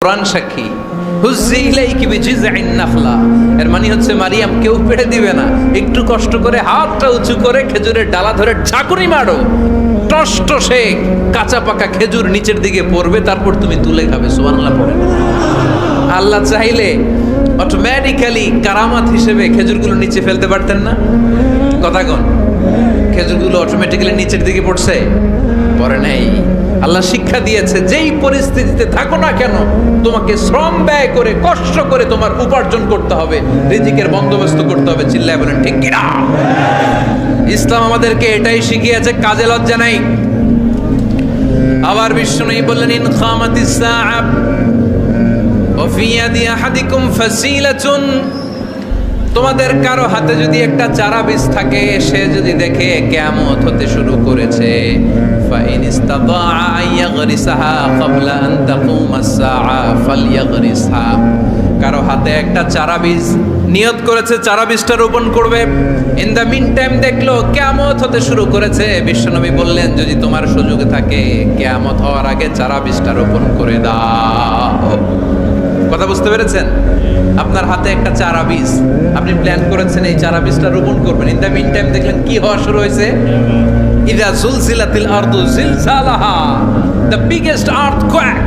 কোরআন সাক্ষী। হুজ্জি ইলাইকি বিজিযইন নাখলা, এর মানে হচ্ছে মারিয়াম কেউ পেড়ে দিবে না, একটু কষ্ট করে হাতটা উঁচু করে খেজুরের ডালা ধরে ঝাঁকুনি মারো, টসটসে কাঁচা পাকা খেজুর নিচের দিকে পড়বে, তারপর তুমি তুলে খাবে। সুবহানাল্লাহ পড়েন। আল্লাহ চাইলে অটোমেটিক্যালি কারামাত হিসেবে খেজুরগুলো নিচে ফেলতে পারতেন না? কথা কোন? খেজুরগুলো অটোমেটিক্যালি নিচের দিকে পড়ছে? পড়ে নাই। আল্লাহ শিক্ষা দিয়েছে যেই পরিস্থিতিতে থাকো না কেন তোমাকে শ্রম ব্যয় করে কষ্ট করে তোমার উপার্জন করতে হবে, রিজিকের বন্দোবস্ত করতে হবে। চিল্লায় বলেন ঠিক কিনা? ইসলাম আমাদেরকে এটাই শিখিয়েছে, কাজে লজ্জা নাই। আবার বিশ্বনবী বললেন ইন খামাতিস সাআ ওয়া ফি ইয়াদি আহাদিকুম ফাসিলাতুন, তোমাদের কারো হাতে যদি একটা চারা বীজ থাকে, সে যদি দেখে কিয়ামত হতে শুরু করেছে, ফাইন ইসতাতা আইয়াগরিসাহা ক্বাবলা আন তাকুমাস সাআ ফালইয়াগরিসহা, কারো হাতে একটা চারা বীজ নিয়ত করেছে চারা বীজটা রোপণ করবে, ইন দ্য মিন টাইম দেখলো কিয়ামত হতে শুরু করেছে, বিশ্বনবী বললেন যদি তোমার সুযোগ থাকে কিয়ামত হওয়ার আগে চারা বীজটা রোপণ করে দাও। কথা বুঝতে পেরেছেন? আপনার হাতে একটা চারা বীজ, আপনি প্ল্যান করেছেন এই চারা বীজটা রোপণ করবেন, ইন দ্য মিন টাইম দেখলেন কি হওয়া শুরু হয়েছে, ইযা জুলজিলাতিল আরদু জিলজালাহা, দ্য বিগেস্ট আর্থকোয়েক,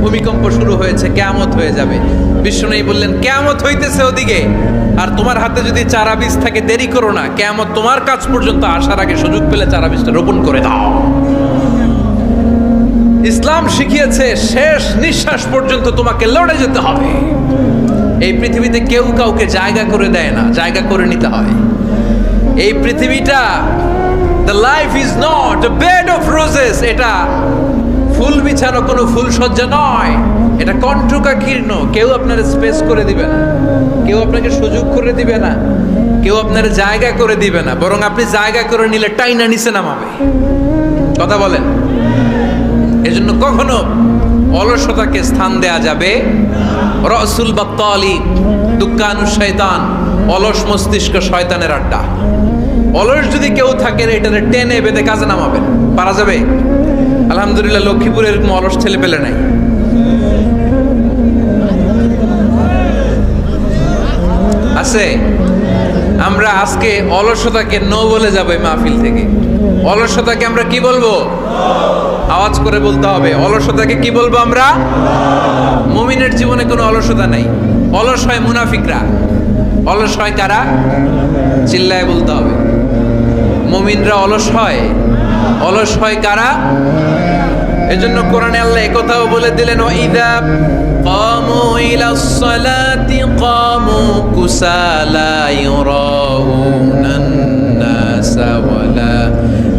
ভূমিকম্প শুরু হয়েছে, কিয়ামত হয়ে যাবে। বিশ্বনবী বললেন কিয়ামত হইতেছে ওদিকে, আর তোমার হাতে যদি চারা বীজ থাকে দেরি করো না, কিয়ামত তোমার কাছ পর্যন্ত আসার আগে সুযোগ পেলে চারা বীজটা রোপণ করে দাও। ইসলাম শিখিয়েছে শেষ নিঃশ্বাস পর্যন্ত তোমাকে লড়ে যেতে হবে। এই পৃথিবীতে কেউ কাউকে জায়গা করে দেয় না, জায়গা করে নিতে হয়। এই পৃথিবীটা, the life is not a bed of roses, এটা ফুল বিছানো কোনো ফুলসজ্জা নয়, এটা কণ্টকাকীর্ণ। কেউ আপনার স্পেস করে দিবে না, কেউ আপনাকে সুযোগ করে দিবে না, কেউ আপনার জায়গা করে দিবে না, বরং আপনি জায়গা করে নিলে টাইনা নিচে নামাবে। কথা বলেন? এজন্য কখনো অলসতাকে স্থান দেয়া যাবে। রসুল বাত্তালি দুক্কানু শয়তান, অলস মস্তিষ্ক শয়তানের আড্ডা। অলস যদি কেউ থাকে এটাতে টেনে বেঁধে কাজে নামাবেন, পারা যাবে? আলহামদুলিল্লাহ লক্ষ্মীপুরে এরকম অলস ছেলে পেলে নাই। আছে? আমরা আজকে অলসতাকে নো বলে যাবো এই মাহফিল থেকে। অলসতাকে আমরা কি বলবো? আওয়াজ করে বলতে হবে। অলসতাকে কি বলবো আমরা? মুমিনের জীবনে কোনো অলসতা নাই। অলস হয় মুনাফিকরা। অলস হয় কারা? চিল্লায় বলতে হবে। মুমিনরা অলস হয়। অলস হয় কারা? এজন্য কোরআনে আল্লাহ একথাও বলে দিলেন, ওয়াইদা কামু ইলাস সালাতি কামু কুসালা ইউরাউনান নাসা ওয়ালা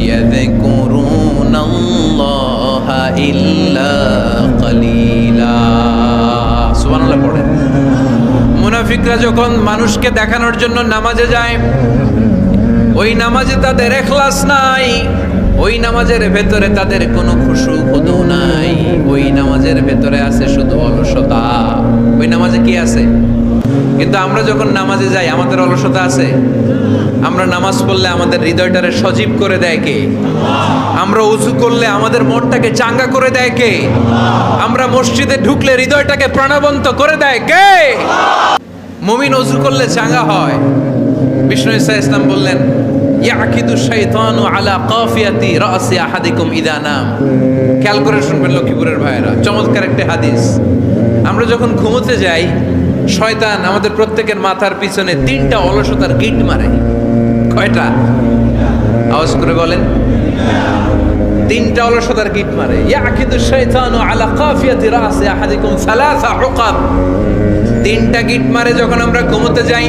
ইয়াযকুরুনাল্লাহা ইল্লা কালিলা। সুবহানাল্লাহ পড়েন। মুনাফিকরা যখন মানুষকে দেখানোর জন্য নামাজে যায়, ওই নামাজে তাদের ইখলাস নাই, ওই নামাজের ভেতরে তাদের কোনো খুশু খুদু নাই, ওই নামাজের ভেতরে আছে শুধু অলসতা। ওই নামাজে কি আছে? কিন্তু আমরা যখন নামাজে যাই আমাদের অলসতা আছে? আমরা নামাজ পড়লে আমাদের হৃদয়টারে সজীব করে দেয় কে? আমরা উযু করলে আমাদের মনটাকে চাঙ্গা করে দেয় কে? আমরা মসজিদে ঢুকলে হৃদয়টাকে প্রাণবন্ত করে দেয় কে? মুমিন উযু করলে চাঙ্গা হয়। বিষ্ণু ঈসা ইসলাম বললেন, ইয়াকিদু শাইতানু আলা কাফিয়াতি রাসি আহাদিকুম ইদা নাম। খেয়াল করে শুনবেন লক্ষ্মীপুরের ভাইয়েরা, চমৎকার একটা হাদিস। আমরা যখন ঘুমোতে যাই, শয়তান আমাদের প্রত্যেকের মাথার পিছনে 3টা অলসতার গিট মারে। কয়টা? আওয়াজ করে বলেন। 3টা অলসতার গিট মারে। ইয়াকিদু শাইতানু আলা কাফিয়াতি রাসি আহাদিকুম সালাসা উকাব। 3টা গিট মারে যখন আমরা ঘুমোতে যাই।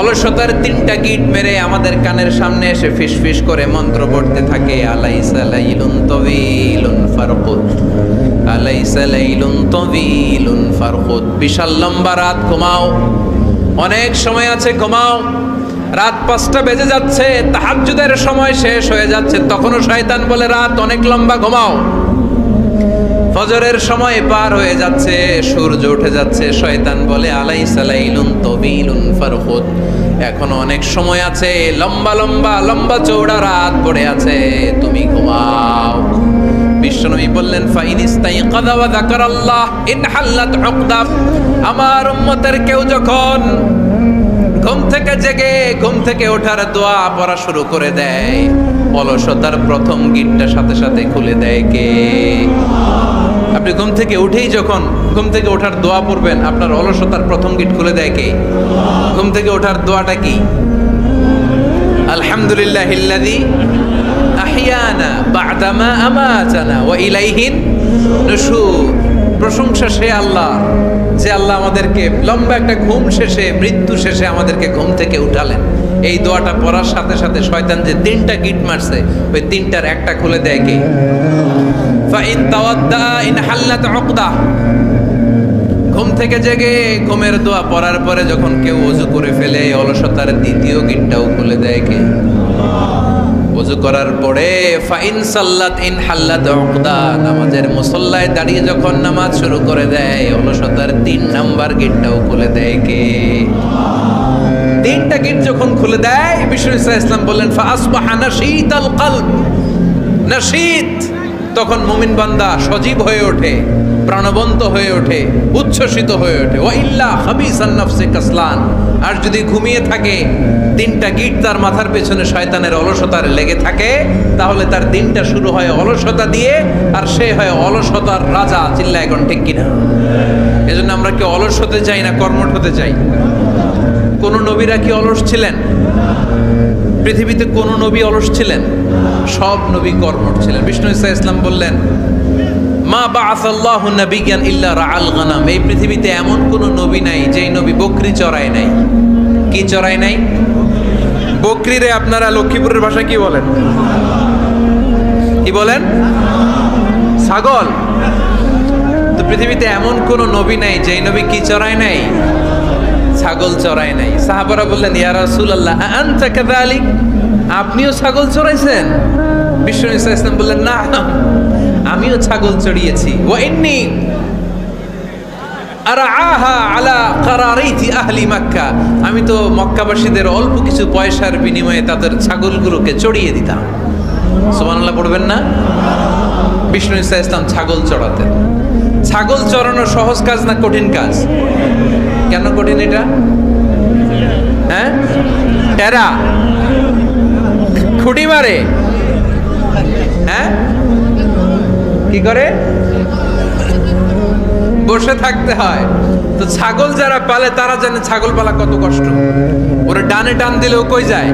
অলসতার 3টা গিট মেরে আমাদের কানের সামনে এসে ফিসফিস করে মন্ত্র পড়তে থাকে, আলাইসা লাইলুন তাওয়িলুন ফারকুদ, আলাইসা লাইলুন তাওয়িলুন ফারকুদ। বিশাল লম্বা রাত, ঘুমাও। অনেক সময় আছে, ঘুমাও। রাত 5টা বেজে যাচ্ছে, তাহাজ্জুদের সময় শেষ হয়ে যাচ্ছে, তখনও শয়তান বলে রাত অনেক লম্বা, ঘুমাও। ফজরের সময় পার হয়ে যাচ্ছে, সূর্য উঠে যাচ্ছে, শয়তান বলে আলাইসা লাইলুন তাওয়িলুন ফারকুদ, এখনো অনেক সময় আছে, লম্বা লম্বা লম্বা চৌড়া রাত পড়ে আছে, তুমি ঘুমাও। বিশ্বনবী বললেন ফাইনিস্তাইকাযা ওয়া যাকারাল্লাহ ইনহাল্লাত উকদা। আমার উম্মতের কেউ যখন ঘুম থেকে জেগে ঘুম থেকে ওঠার দোয়া পড়া শুরু করে দেয়, অলসতার প্রথম গিটটা সাথে সাথে খুলে দেয় কে? আপনি ঘুম থেকে উঠেই যখন ঘুম থেকে ওঠার দোয়া পড়বেন, আপনার অলসতার প্রথম গিট খুলে দেয় কে? ঘুম থেকে ওঠার দোয়াটা কি? আলহামদুলিল্লাহিল্লাযী আহিয়ানা বা'দামা আমাতানা ওয়া ইলাইহিন নুশুর। প্রশংসা সে আল্লাহ, যে আল্লাহ আমাদেরকে লম্বা একটা ঘুম শেষে, মৃত্যু শেষে আমাদেরকে ঘুম থেকে উঠালেন। এই দোয়াটা পড়ার সাথে সাথে শয়তান যে 3টা গিট মারছে, ওই 3টার একটা খুলে দেয় কে? ফাইন তাওয়াদ্দা ইনহাল্লাত উকদা। ঘুম থেকে জেগে ঘুমের দোয়া পড়ার পরে যখন কেউ ওযু করে ফেলে, অলসতার দ্বিতীয় গিটটাও খুলে দেয় কে? ওযু করার পরে ফাইন সাল্লাত ইনহাল্লাত উকদা। নামাজের মুসল্লায় দাঁড়িয়ে যখন নামাজ শুরু করে দেয়, অলসতার 3 নাম্বার গিটটাও খুলে দেয় কে? 3টা গিট যখন খুলে দেয়, বিষ্ণু ইসলাম বললেন ফাসবাহা নাশীতাল কলব। নাশীত, তখন মুমিন বান্দা সজীব হয়ে ওঠে, প্রাণবন্ত হয়ে ওঠে, উচ্ছ্বসিত হয়ে ওঠে। ওয়া ইল্লা খাবিসান নাফসি কাসলান। আর যদি ঘুমিয়ে থাকে, 3টা গিট তার মাথার পেছনে শয়তানের অলসতার লেগে থাকে, তাহলে তার দিনটা শুরু হয় অলসতা দিয়ে, আর সে হয় অলসতার রাজা। চিল্লায় এখন ঠিক কিনা? এজন্য আমরা কি অলস হতে চাই না কর্মঠ হতে চাই? কোন নবীরা কি অলস ছিলেন? পৃথিবীতে কোন নবী অলস ছিলেন? সব নবী কর্মঠ ছিলেন। বিষ্ণু ইসলাম বললেন মা বাআসাল্লাহু নাবিয়্যান ইল্লা রাআল গানাম। এই পৃথিবীতে এমন কোন নবী নাই যেই নবী বকরি চড়ায় নাই। কি চড়ায় নাই? বকরিরে আপনারা লক্ষ্মীপুরের ভাষায় কি বলেন? কি বলেন? ছাগল। তো পৃথিবীতে এমন কোন নবী নাই যেই নবী কি চড়ায় নাই? ছাগল চড়ায় নাই। সাহাবারা বললেন ইয়া রাসূলুল্লাহ আনতা কাযালিক? আপনিও ছাগল চড়াইছেন? বিষ্ণু ইসলাম বললেন না, আমিও ছাগল চড়িয়েছি। ওয়া ইন্নী আরআহা আলা কারারিতি আহলি মক্কা। আমি তো মক্কাবাসীদের অল্প কিছু পয়সার বিনিময়ে তাদের ছাগলগুলোকে চড়িয়ে দিতাম। সুবহানাল্লাহ পড়বেন না? বিষ্ণু ইসলাম ছাগল চড়াতেন। ছাগল চড়ানো সহজ কাজ না কঠিন কাজ? কেন কঠিন এটা? হ্যাঁ, টেরা খুঁটি মারে। হ্যাঁ, কি করে? বসে থাকতে হয়। তো ছাগল যারা পালে তারা জানে ছাগল পালা কত কষ্ট। ওরে ডানে টান দিলেও কই যায়,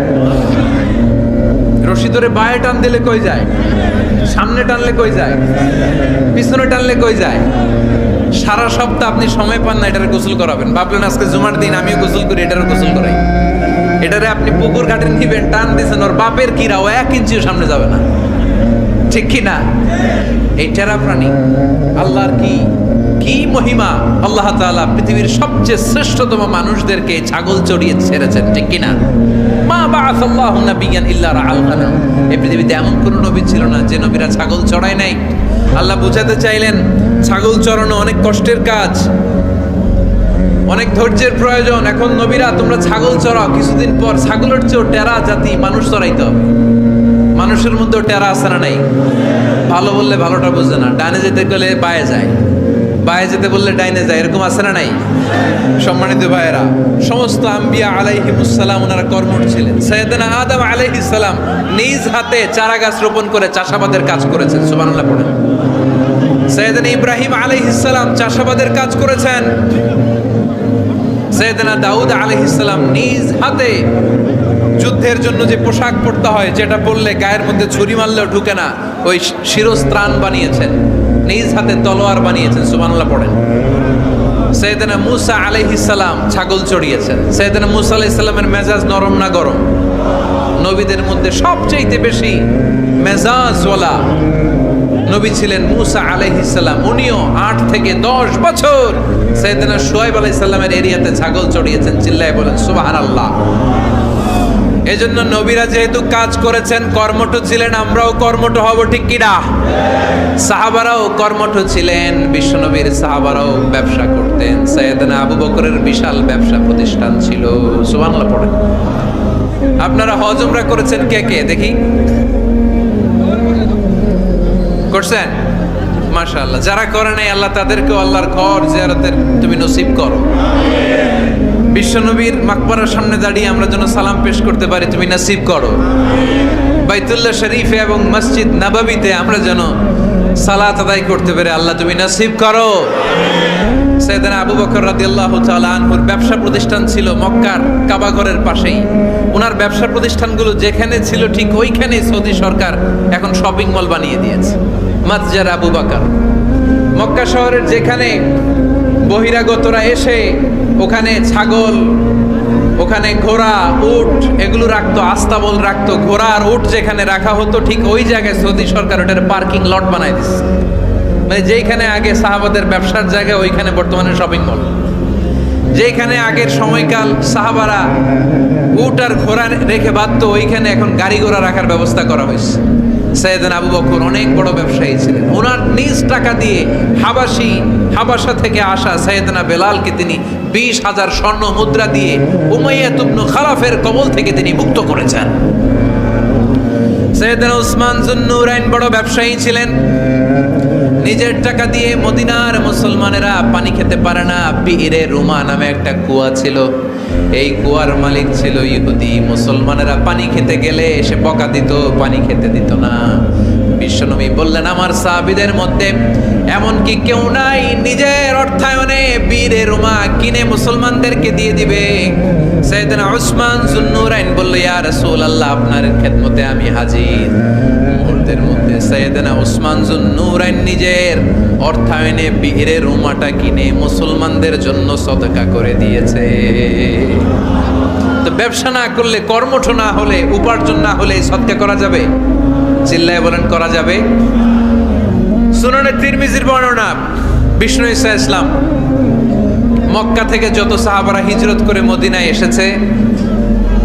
রশি ধরে বায়ে টান দিলে কই যায়, সামনে টানলে কই যায়, পিছনে টানলে কই যায়। সারা সপ্তাহ আপনি সময় পান না এটারে গোসল করাবেন। ভাবলেন আজকে জুমার দিন আমিও গোসল করি, এটারে গোসল করাই। এটারে আপনি পুকুর ঘাটে নিবেন, টান দিয়েছেন, ওর বাপের কিরা ও 1 ইঞ্চিও সামনে যাবে না। ঠিক কি না? এই টেরা প্রাণী আল্লাহর কি কি মহিমা! আল্লাহ তাআলা পৃথিবীর সবচেয়ে শ্রেষ্ঠতম মানুষদেরকে ছাগল চড়িয়ে ছেড়েছেন। ঠিক কি না? মা বাআসাল্লাহু নাবিয়্যান ইল্লা রাআল গানাম। এই পৃথিবীতে এমন কোন নবী ছিল না যে নবীরা ছাগল চড়ায় নাই। আল্লাহ বুঝাতে চাইলেন ছাগল চড়ানো অনেক কষ্টের কাজ, অনেক ধৈর্যের প্রয়োজন। এখন নবীরা তোমরা ছাগল চড়াও, কিছুদিন পর ছাগলের চেয়েও টেরা জাতি মানুষ চড়াইতে হবে। মানুষের মধ্যেও টেরা আছে না নাই? ভালো বললে ভালোটা বুঝে না, ডানে যেতে গেলে বায়ে যায়, বায়ে যেতে বললে ডাইনে যায়, এরকম আছে না নাই? সম্মানিত ভাইয়েরা, সমস্ত আম্বিয়া আলাইহিমুস সালাম ওনারা কর্মঠ ছিলেন। সাইয়েদনা আদম আলাইহিস সালাম নিজ হাতে চারা গাছ রোপণ করে চাষাবাদের কাজ করেছেন। সুবহানাল্লাহ পড়েন। সাইয়েদনা ইব্রাহিম আলাইহিস সালাম চাষাবাদের কাজ করেছেন। সাইয়েদনা দাউদ আলাইহিস সালাম নিজ হাতে যুদ্ধের জন্য যে পোশাক পরতে হয়, যেটা পরলে গায়ের মধ্যে ছুরি মারলেও ঢুকে না, ওই শিরস্ত্রাণ বানিয়েছেন, নিজ হাতে তলোয়ার বানিয়েছেন। সুবহানাল্লাহ পড়েন। সাইয়েদনা মূসা আলাইহিস সালাম ছাগল চড়িয়েছেন। সাইয়েদনা মূসা আলাইহিস সালামের মেজাজ নরম না গরম? নবীদের মধ্যে সবচেয়ে বেশি মেজাজওয়ালা নবী ছিলেন মূসা আলাইহিস সালাম। উনিও 8 থেকে 10 বছর সাইয়েদনা শুআয়ব আলাইহিস সালামের এরিয়াতে ছাগল চড়িয়েছেন। চিল্লায় বলেন সুবহানাল্লাহ। এজন্য নবীরা যেহেতু কাজ করেছেন, কর্মঠ ছিলেন, আমরাও কর্মঠ হব। ঠিক কিনা? সাহাবারাও কর্মঠ ছিলেন। বিশ্বনবীর সাহাবারাও ব্যবসা করতেন। সাইয়েদনা আবু বকরের বিশাল ব্যবসা প্রতিষ্ঠান ছিল। সুবহানাল্লাহ পড়েন। আপনারা হজ উমরা করেছেন কে কে দেখি? করছেন? মাশাআল্লাহ, যারা করে নাই আল্লাহ তাদেরকেও আল্লাহর ঘর জিয়ারতের তুমি নসিব করো। বিশ্বনবীর মাকবারার সামনে দাঁড়িয়ে আমরা যেন সালাম পেশ করতে পারি, তুমি নসিব করো। বাইতুল্লাহ শরীফে এবং মসজিদ নববীতে আমরা যেন সালাত আদায় করতে পারি, আল্লাহ তুমি নসিব করো। সাইয়েদনা আবু বকর রাদিয়াল্লাহু তাআলা আনহুর ব্যবসা প্রতিষ্ঠান ছিল মক্কার কাবা ঘরের পাশেই। ওনার ব্যবসা প্রতিষ্ঠানগুলো যেখানে ছিল ঠিক ওইখানেই সৌদি সরকার এখন শপিং মল বানিয়ে দিয়েছে, মাতজার আবু বকর। মক্কা শহরের যেখানে বহিরাগতরা এসে ওখানে ছাগল, ওখানে ঘোড়া, উট এগুলো রাখতো, আস্তাবল রাখতো, ঘোড়া আর উট যেখানে রাখা হতো ঠিক ওই জায়গায় সৌদি সরকার ওটার পার্কিং লট বানাই দিচ্ছে। মানে যেখানে আগে সাহাবাদের ব্যবসার জায়গা ওইখানে বর্তমানে শপিং মল। যেখানে আগের সময়কাল সাহাবারা উট আর ঘোড়া রেখে বাঁধতো ওইখানে এখন গাড়ি ঘোড়া রাখার ব্যবস্থা করা হয়েছে। সাইয়েদনা আবু বকর অনেক বড় ব্যবসায়ী ছিলেন। ওনার নিজ টাকা দিয়ে হাবাসা থেকে আসা সাইয়েদনা বেলালকে তিনি 20,000 স্বর্ণ মুদ্রা দিয়ে উমাইয়া ইবনে খালাফের কবল থেকে তিনি মুক্ত করেছেন। সাইয়েদনা উসমান যুন্নুরাইন বড় ব্যবসায়ী ছিলেন। নিজের টাকা দিয়ে মদিনার মুসলমানেরা পানি খেতে পারে না, বিইরে রুমা নামে একটা কুয়া ছিল, এই কুয়ার মালিক ছিল ইহুদি। মুসলমানেরা পানি খেতে গেলে এসে বকা দিত, পানি খেতে দিত না। বিশ্বনবী বললেন, আমার সাহাবীদের মধ্যে এমন কি কেউ নাই নিজের অর্থায়নে বিইরে রুমা কিনে মুসলমানদেরকে দিয়ে দিবে? সাইয়েদনা উসমান যুন্নুরাইন বলল, ইয়া রাসূলুল্লাহ, আপনার খেদমতে আমি হাজির। মুহূর্তের মধ্যে সাইয়েদনা উসমান যুন্নুরাইন নিজের অর্থায়নে বিইরে রুমাটা কিনে মুসলমানদের জন্য সদকা করে দিয়েছে। তো ব্যবসা না করলে, কর্মঠ না হলে, উপার্জন না হলে সদকা করা যাবে? চিল্লায় বলেন, করা যাবে? সুনানে তিরমিজির বর্ণনা, বিষ্ণু ঈসা ইসলাম মক্কা থেকে যত সাহাবারা হিজরত করে মদিনায় এসেছে,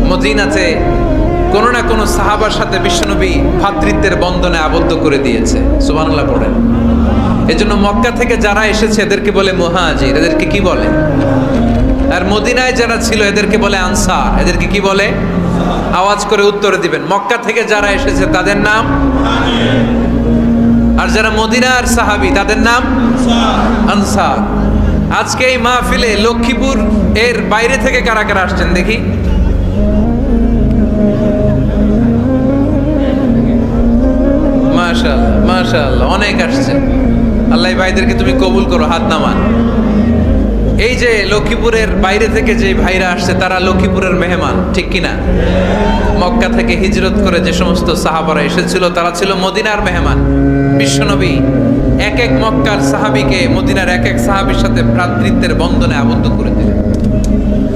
মদিনাতে কোনো না কোনো সাহাবার সাথে বিশ্বনবী ভ্রাতৃত্বের বন্ধনে আবদ্ধ করে দিয়েছে। সুবহানাল্লাহ পড়েন। এজন্য মক্কা থেকে যারা এসেছে এদেরকে বলে মুহাজির। এদেরকে কি বলে? আর মদিনায় যারা ছিল এদেরকে বলে আনসার। এদেরকে কি বলে? আওয়াজ করে উত্তর দিবেন। মক্কা থেকে যারা এসেছে তাদের নাম, আর যারা মদিনার সাহাবী তাদের নাম আনসার। আজকে এই মাহফিলে লক্ষ্মীপুর এর বাইরে থেকে কারা কারা আসছেন দেখি? মাশাআল্লাহ, মাশাআল্লাহ, অনেক আসছে। আল্লাহ ভাইদেরকে তুমি কবুল করো, হাত নামান। এই যে লক্ষ্মীপুরের বাইরে থেকে যে ভাইরা আসছে তারা লক্ষ্মীপুরের মেহমান, ঠিক কিনা? মক্কা থেকে হিজরত করে যে সমস্ত সাহাবারা এসেছিল তারা ছিল মদিনার মেহমান। বিশ্বনবী এক এক মক্কার সাহাবীকে মদিনার এক এক সাহাবীর সাথে ভ্রাতৃত্বের বন্ধনে আবদ্ধ করে দিলেন।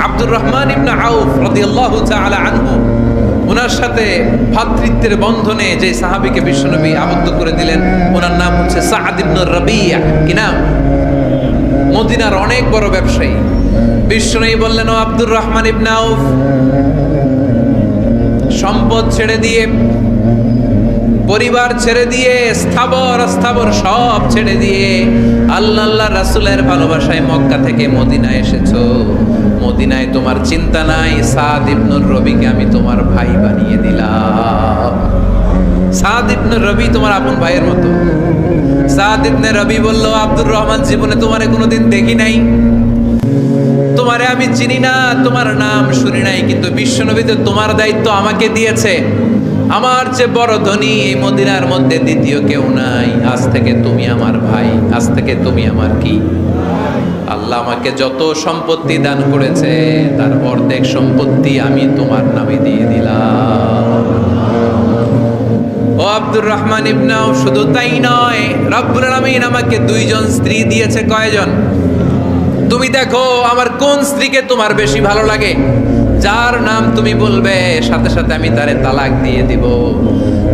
আব্দুর রহমান ইবনে আউফ রাদিয়াল্লাহু তাআলা আনহু, ওনার সাথে ভ্রাতৃত্বের বন্ধনে যে সাহাবীকে বিশ্বনবী আবদ্ধ করে দিলেন ওনার নাম হচ্ছে সাআদ ইবনে রাবিয়া। কি নাম? মদিনার অনেক বড় ব্যবসায়ী। বিশ্বনবী বললেন, ও আব্দুর রহমান ইবনে আউফ, সম্পদ ছেড়ে দিয়ে, পরিবার ছেড়ে দিয়ে, স্থাবর অস্থাবর সব ছেড়ে দিয়ে আল্লাহ রাসূলের ভালোবাসায় মক্কা থেকে মদিনায় এসেছো। মদিনায় তোমার চিন্তা নাই, সাদ ইবনে রবিকে আমি তোমার ভাই বানিয়ে দিলাম। সাদ ইবনে রবি তোমার আপন ভাইয়ের মতো। সাদ ইবনে রবি বলল, আব্দুর রহমান, জীবনে তোমারে কোনোদিন দেখি নাই, তোমারে আমি চিনি না, তোমার নাম শুনি নাই, কিন্তু বিশ্বনবী তো তোমার দায়িত্ব আমাকে দিয়েছে। আমার যে বড় ধনী এই মদিনার মধ্যে দ্বিতীয় কেউ নাই। আজ থেকে তুমি আমার ভাই, আজ থেকে তুমি আমার কি? আল্লাহ আমাকে যত সম্পত্তি দান করেছে তার অর্ধেক সম্পত্তি আমি তোমার নামে দিয়ে দিলাম। ও আব্দুর রহমান ইবনে আউফ, শুধু তাই নয়, রব্বুল আলামিন আমাকে 2 জন স্ত্রী দিয়েছে। কয়জন? তুমি দেখো আমার কোন স্ত্রীকে তোমার বেশি ভালো লাগে, যার নাম তুমি বলবে সাথে সাথে আমি তারে তালাক দিয়ে দিব।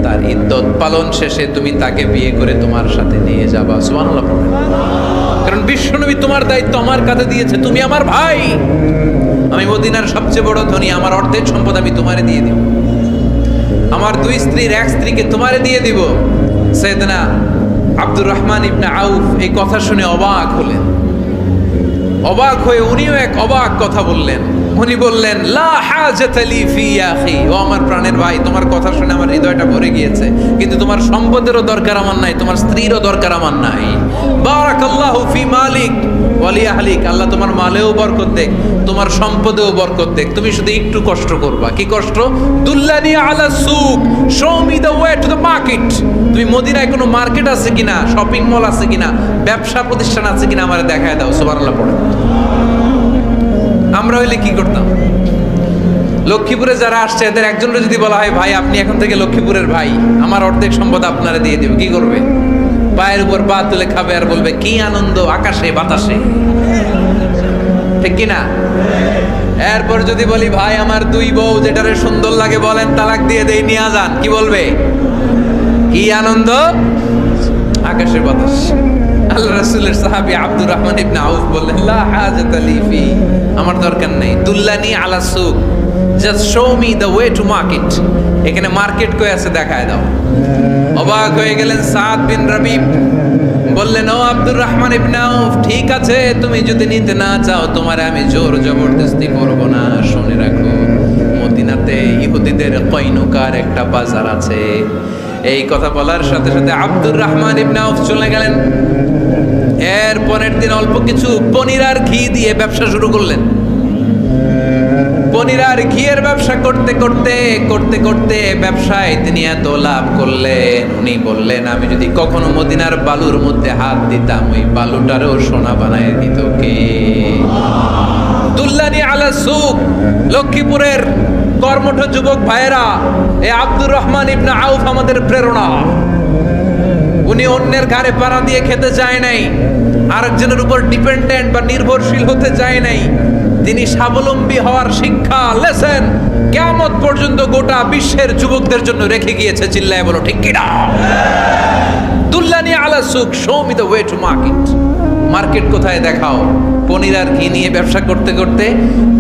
তার ইদ্যত পালন শেষে তুমি তাকে বিয়ে করে তোমার সাথে নিয়ে যাবা। সুবহানাল্লাহ। কারণ বিশ্বনবী তোমার দায়িত্ব আমার কাছে দিয়েছে, তুমি আমার ভাই, আমি মদিনার সবচেয়ে বড় ধনী, আমার অর্ধেক সম্পদ আমি তোমারে দিয়ে দিব। আমার 2 স্ত্রীর 1 স্ত্রীকে তোমারে দিয়ে দিব। সাইয়েদনা আব্দুর রহমান ইবনে আউফ এই কথা শুনে অবাক হলেন। অবাক হয়ে উনিও এক অবাক কথা বললেন। উনি বললেন, লা হাজাতা লি ফি ইয়া আখি, ও আমার প্রাণের ভাই, তোমার কথা শুনে আমার হৃদয়টা ভরে গিয়েছে, কিন্তু তোমার সম্পদেরও দরকার আমার নাই, তোমার স্ত্রীরও দরকার আমার নাই। বারাকাল্লাহু ফি মালিক ওয়া লি আহলিক, আল্লাহ তোমার মালেও বরকত দেখ, তোমার সম্পদেও বরকত দেখ, তুমি শুধু একটু কষ্ট করবা। কি কষ্ট? দুল্লানি আলা সুক, show me the way to the market. তুমি মদিনায় কোনো মার্কেট আছে কিনা, শপিং মল আছে কিনা, ব্যবসা প্রতিষ্ঠান আছে কিনা আমারে দেখায় দাও। সুবহানাল্লাহ পড়ে। আমরা হইলে কি করতাম? লক্ষ্মীপুরে যারা আসছে এদের একজনের যদি বলা হয়, ভাই আপনি এখন থেকে লক্ষ্মীপুরের ভাই, আমার অর্ধেক সম্পদ আপনারা দিয়ে দেব, কি করবে? পায়ের উপর পা তুলে খাবে আর বলবে কি আনন্দ আকাশে বাতাসে, ঠিক কিনা? এরপর যদি বলি, ভাই আমার দুই বউ যেটারে সুন্দর লাগে বলেন তালাক দিয়ে দেই, নিয়ে যান, কি বলবে? কি আনন্দ আকাশে বাতাস। আল্লাহ রাসূলের সাহাবী আব্দুর রহমান ইবনে আউফ বললেন, লা হাজাতা লি ফি, আমার দরকার নেই। দুল্লানি আলা সুক, just show me the way to market. এখানে মার্কেট কই আছে দেখায় দাও। অবাক হয়ে গেলেন সাদ বিন রাবিব, বললেন, ও আব্দুর রহমান ইবনে আউফ, ঠিক আছে তুমি যদি নিতে না চাও তোমারে আমি জোর জবরদস্তি করব না। শুনে রাখো, মদিনাতে ইহুদিদের কয়নুকার একটা বাজার আছে। এই কথা বলার সাথে সাথে আব্দুর রহমান ইবনে আউফ চলে গেলেন। এর পরের দিন অল্প কিছু পনির আর ঘি দিয়ে ব্যবসা শুরু করলেন। পনির আর ঘিয়ের ব্যবসা করতে করতে করতে করতে ব্যবসায় তিনি এত লাভ করলেন, উনি বললেন, আমি যদি কখনো মদিনার বালুর মধ্যে হাত দিতাম ওই বালুটারও সোনা বানায় দিত কে? দুল্লানি আলা সুক। লক্ষ্মীপুরের কর্মঠ যুবক ভাইয়েরা, এই আব্দুর রহমান ইবনে আউফ আমাদের প্রেরণা। উনি অন্যের ঘাড়ে পাড়া দিয়ে খেতে চায় নাই, আরেকজনের উপর ডিপেন্ডেন্ট বা নির্ভরশীল হতে চায় নাই। তিনি স্বাবলম্বী হওয়ার শিক্ষা লেসেন কিয়ামত পর্যন্ত গোটা বিশ্বের যুবকদের জন্য রেখে গিয়েছে। চিল্লায় বলো ঠিক কিনা? দুল্লানি আলা সুক, show me the way to market. Market কোথায় দেখাও। পনির আর ঘি নিয়ে ব্যবসা করতে করতে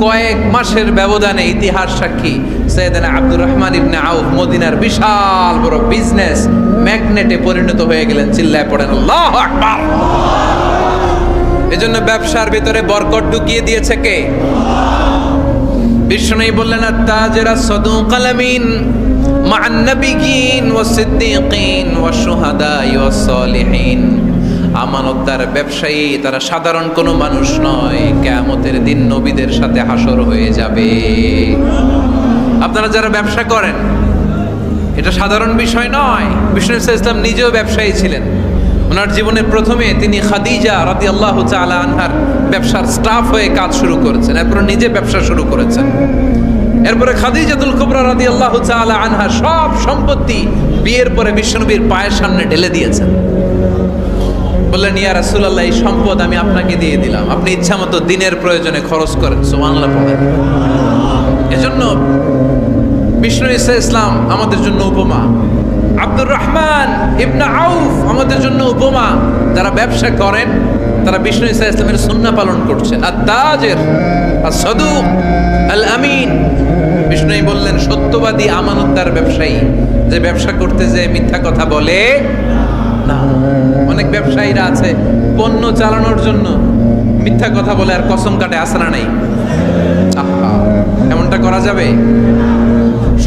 কয়েক মাসের ব্যবধানে ইতিহাস সাক্ষী সাইয়েদনা আব্দুর রহমান ইবনে আউফ মদিনার বিশাল বড় বিজনেস ম্যাগনেটে পরিণত হয়ে গেলেন। চিল্লায় পড়েন আল্লাহু আকবার। এজন্য ব্যবসার ভিতরে বরকত ঢুকিয়ে দিয়েছে কে? বিষ্ণুই বললেন, আত-তাজিরা সাদুকাল আমিন মা'আন নাবিয়্যিন ওয়াস সিদ্দীকিন ওয়াস শুহাদা'i ওয়াস সালিহিন। আমানতদার ব্যবসায়ী তারা সাধারণ কোনো মানুষ নয়, কিয়ামতের দিন নবীদের সাথে হাসর হয়ে যাবে। আপনারা যারা ব্যবসা করেন, এটা সাধারণ বিষয় নয়। বিষ্ণু ইসলাম নিজেও ব্যবসায়ী ছিলেন। ওনার জীবনের প্রথমে তিনি খাদিজা রাদিয়াল্লাহু তাআলা আনহার ব্যবসার স্টাফ হয়ে কাজ শুরু করেছেন, এরপর নিজে ব্যবসা শুরু করেছেন। এরপরে খাদিজাতুল কুবরা রাদিয়াল্লাহু তাআলা আনহা সব সম্পত্তি বিয়ের পরে বিশ্বনবীর পায়ের সামনে ঢেলে দিয়েছেন। বললেন, ইয়া রাসূলুল্লাহ, এই সম্পদ আমি আপনাকে দিয়ে দিলাম, আপনি ইচ্ছামতো দিনের প্রয়োজনে খরচ করেন। সুবহানাল্লাহ পড়েন। এজন্য বিষ্ণু ইসলাম আমাদের জন্য উপমা, আব্দুর রহমান ইবনে আউফ আমাদের জন্য উপমা। যারা ব্যবসা করেন তারা বিষ্ণু ইসলামের সুন্নাহ পালন করছেন। আত-তাজির আস-সাদুক আল আমিন। বিষ্ণুই বললেন, সত্যবাদী আমানতদার ব্যবসায়ী, যে ব্যবসা করতে যে মিথ্যা কথা বলে না। অনেক ব্যবসায়ীরা আছে পণ্য চালানোর জন্য মিথ্যা কথা বলে আর কসম কাটে, আছে না নাই? আহা, এমনটা করা যাবে?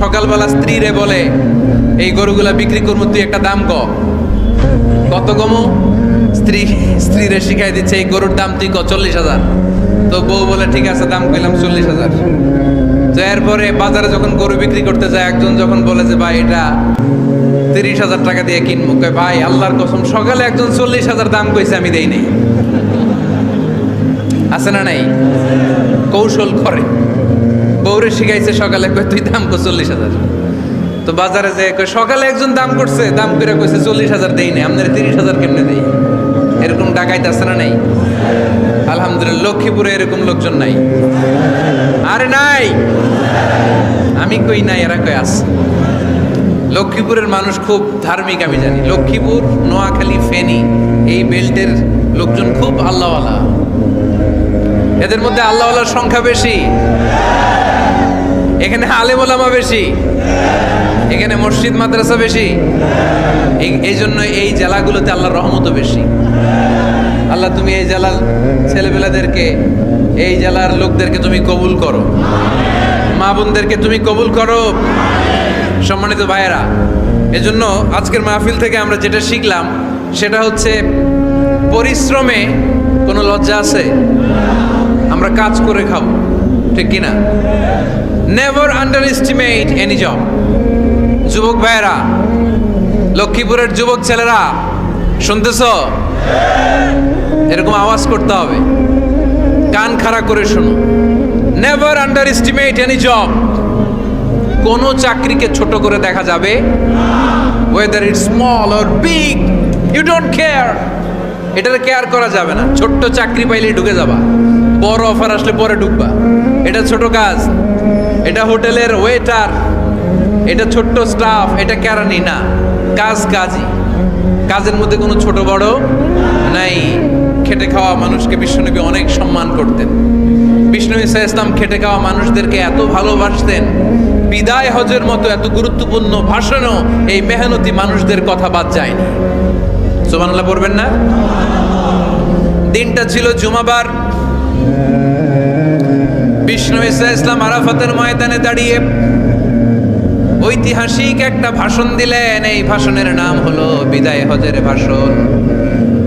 সকালবেলা স্ত্রীরে বলে, এই গরুগুলা বিক্রি করবো, তুই একটা দাম কত কমো? স্ত্রীরে শিখাই দিচ্ছে, এই গরুর দাম তুই 40,000। তো বউ বলে, ঠিক আছে, দাম কইলাম 40,000। তো এরপরে বাজারে যখন গরু বিক্রি করতে যায়, একজন যখন বলে যে ভাই এটা 30,000 টাকা দিয়ে কিনবো, কয় ভাই আল্লাহর কসম সকালে একজন 40,000 দাম কইছে, আমি দেই নাই। আছে না নাই? কৌশল করে। বউরে শিখাইছে সকালে, কয় তুই দাম কর 40,000। তো বাজারে যে সকালে একজন দাম করছে, দাম করে কইছে 40,000 দেই নাই, আপনার 30,000 কেমনে দেই? এরকম ডাকাইতে আছে না নাই? আলহামদুলিল্লাহ লক্ষ্মীপুরে এরকম লোকজন নাই। আরে নাই, আমি কই নাই, এরা কই আছে। লক্ষ্মীপুরের মানুষ খুব ধার্মিক, আমি জানি। লক্ষ্মীপুর, নোয়াখালী, ফেনী এই বেল্টের লোকজন খুব আল্লাহওয়ালা। এদের মধ্যে আল্লাহওয়ালার সংখ্যা বেশি, এখানে আলেম ওলামা বেশি, এখানে মসজিদ মাদ্রাসা বেশি। এই জন্য এই জেলাগুলোতে আল্লাহর রহমতও বেশি। আল্লাহ তুমি এই জেলার ছেলেপেলাদেরকে, এই জেলার লোকদেরকে তুমি কবুল করো, মা বোনদেরকে তুমি কবুল করো। সম্মানিত ভাইয়েরা, এজন্য আজকের মাহফিল থেকে আমরা যেটা শিখলাম সেটা হচ্ছে পরিশ্রমে কোনো লজ্জা আছে? আমরা কাজ করে খাবো, ঠিক কিনা? Never underestimate any job. যুবক ভাইয়েরা, লক্ষ্মীপুরের যুবক ছেলেরা শুনতেছ? এরকম আওয়াজ করতে হবে, কান খাড়া করে শুনো। Never underestimate any job. কোনো চাকরিকে ছোট করে দেখা যাবে, whether it small or big, you don't care. এটার কেয়ার করা যাবে না। ছোট্ট চাকরি পাইলেই ঢুকে যাবা, বড় অফার আসলে পরে ঢুকবা। এটা ছোট কাজ, এটা হোটেলের ওয়েটার, এটা ছোট্ট স্টাফ, এটা কেরানি না। কাজ কাজই, কাজের মধ্যে কোনো ছোট বড় নাই। খেটে খাওয়া মানুষকে বিশ্বনবী অনেক সম্মান করতেন। বিষ্ণু ঈসা ইসলাম খেটে খাওয়া মানুষদেরকে এত ভালোবাসতেন, বিদায় হজের মতো এত গুরুত্বপূর্ণ ভাষণও এই মেহনতি মানুষদের কথা বাদ যায়নি। সুবহানাল্লাহ পড়বেন না? দিনটা ছিল জুমাবার। বিষ্ণু ঈসা ইসলাম আরাফাতের ময়দানে দাঁড়িয়ে ঐতিহাসিক একটা ভাষণ দিলেন। এই ভাষণের নাম হলো বিদায় হজের ভাষণ।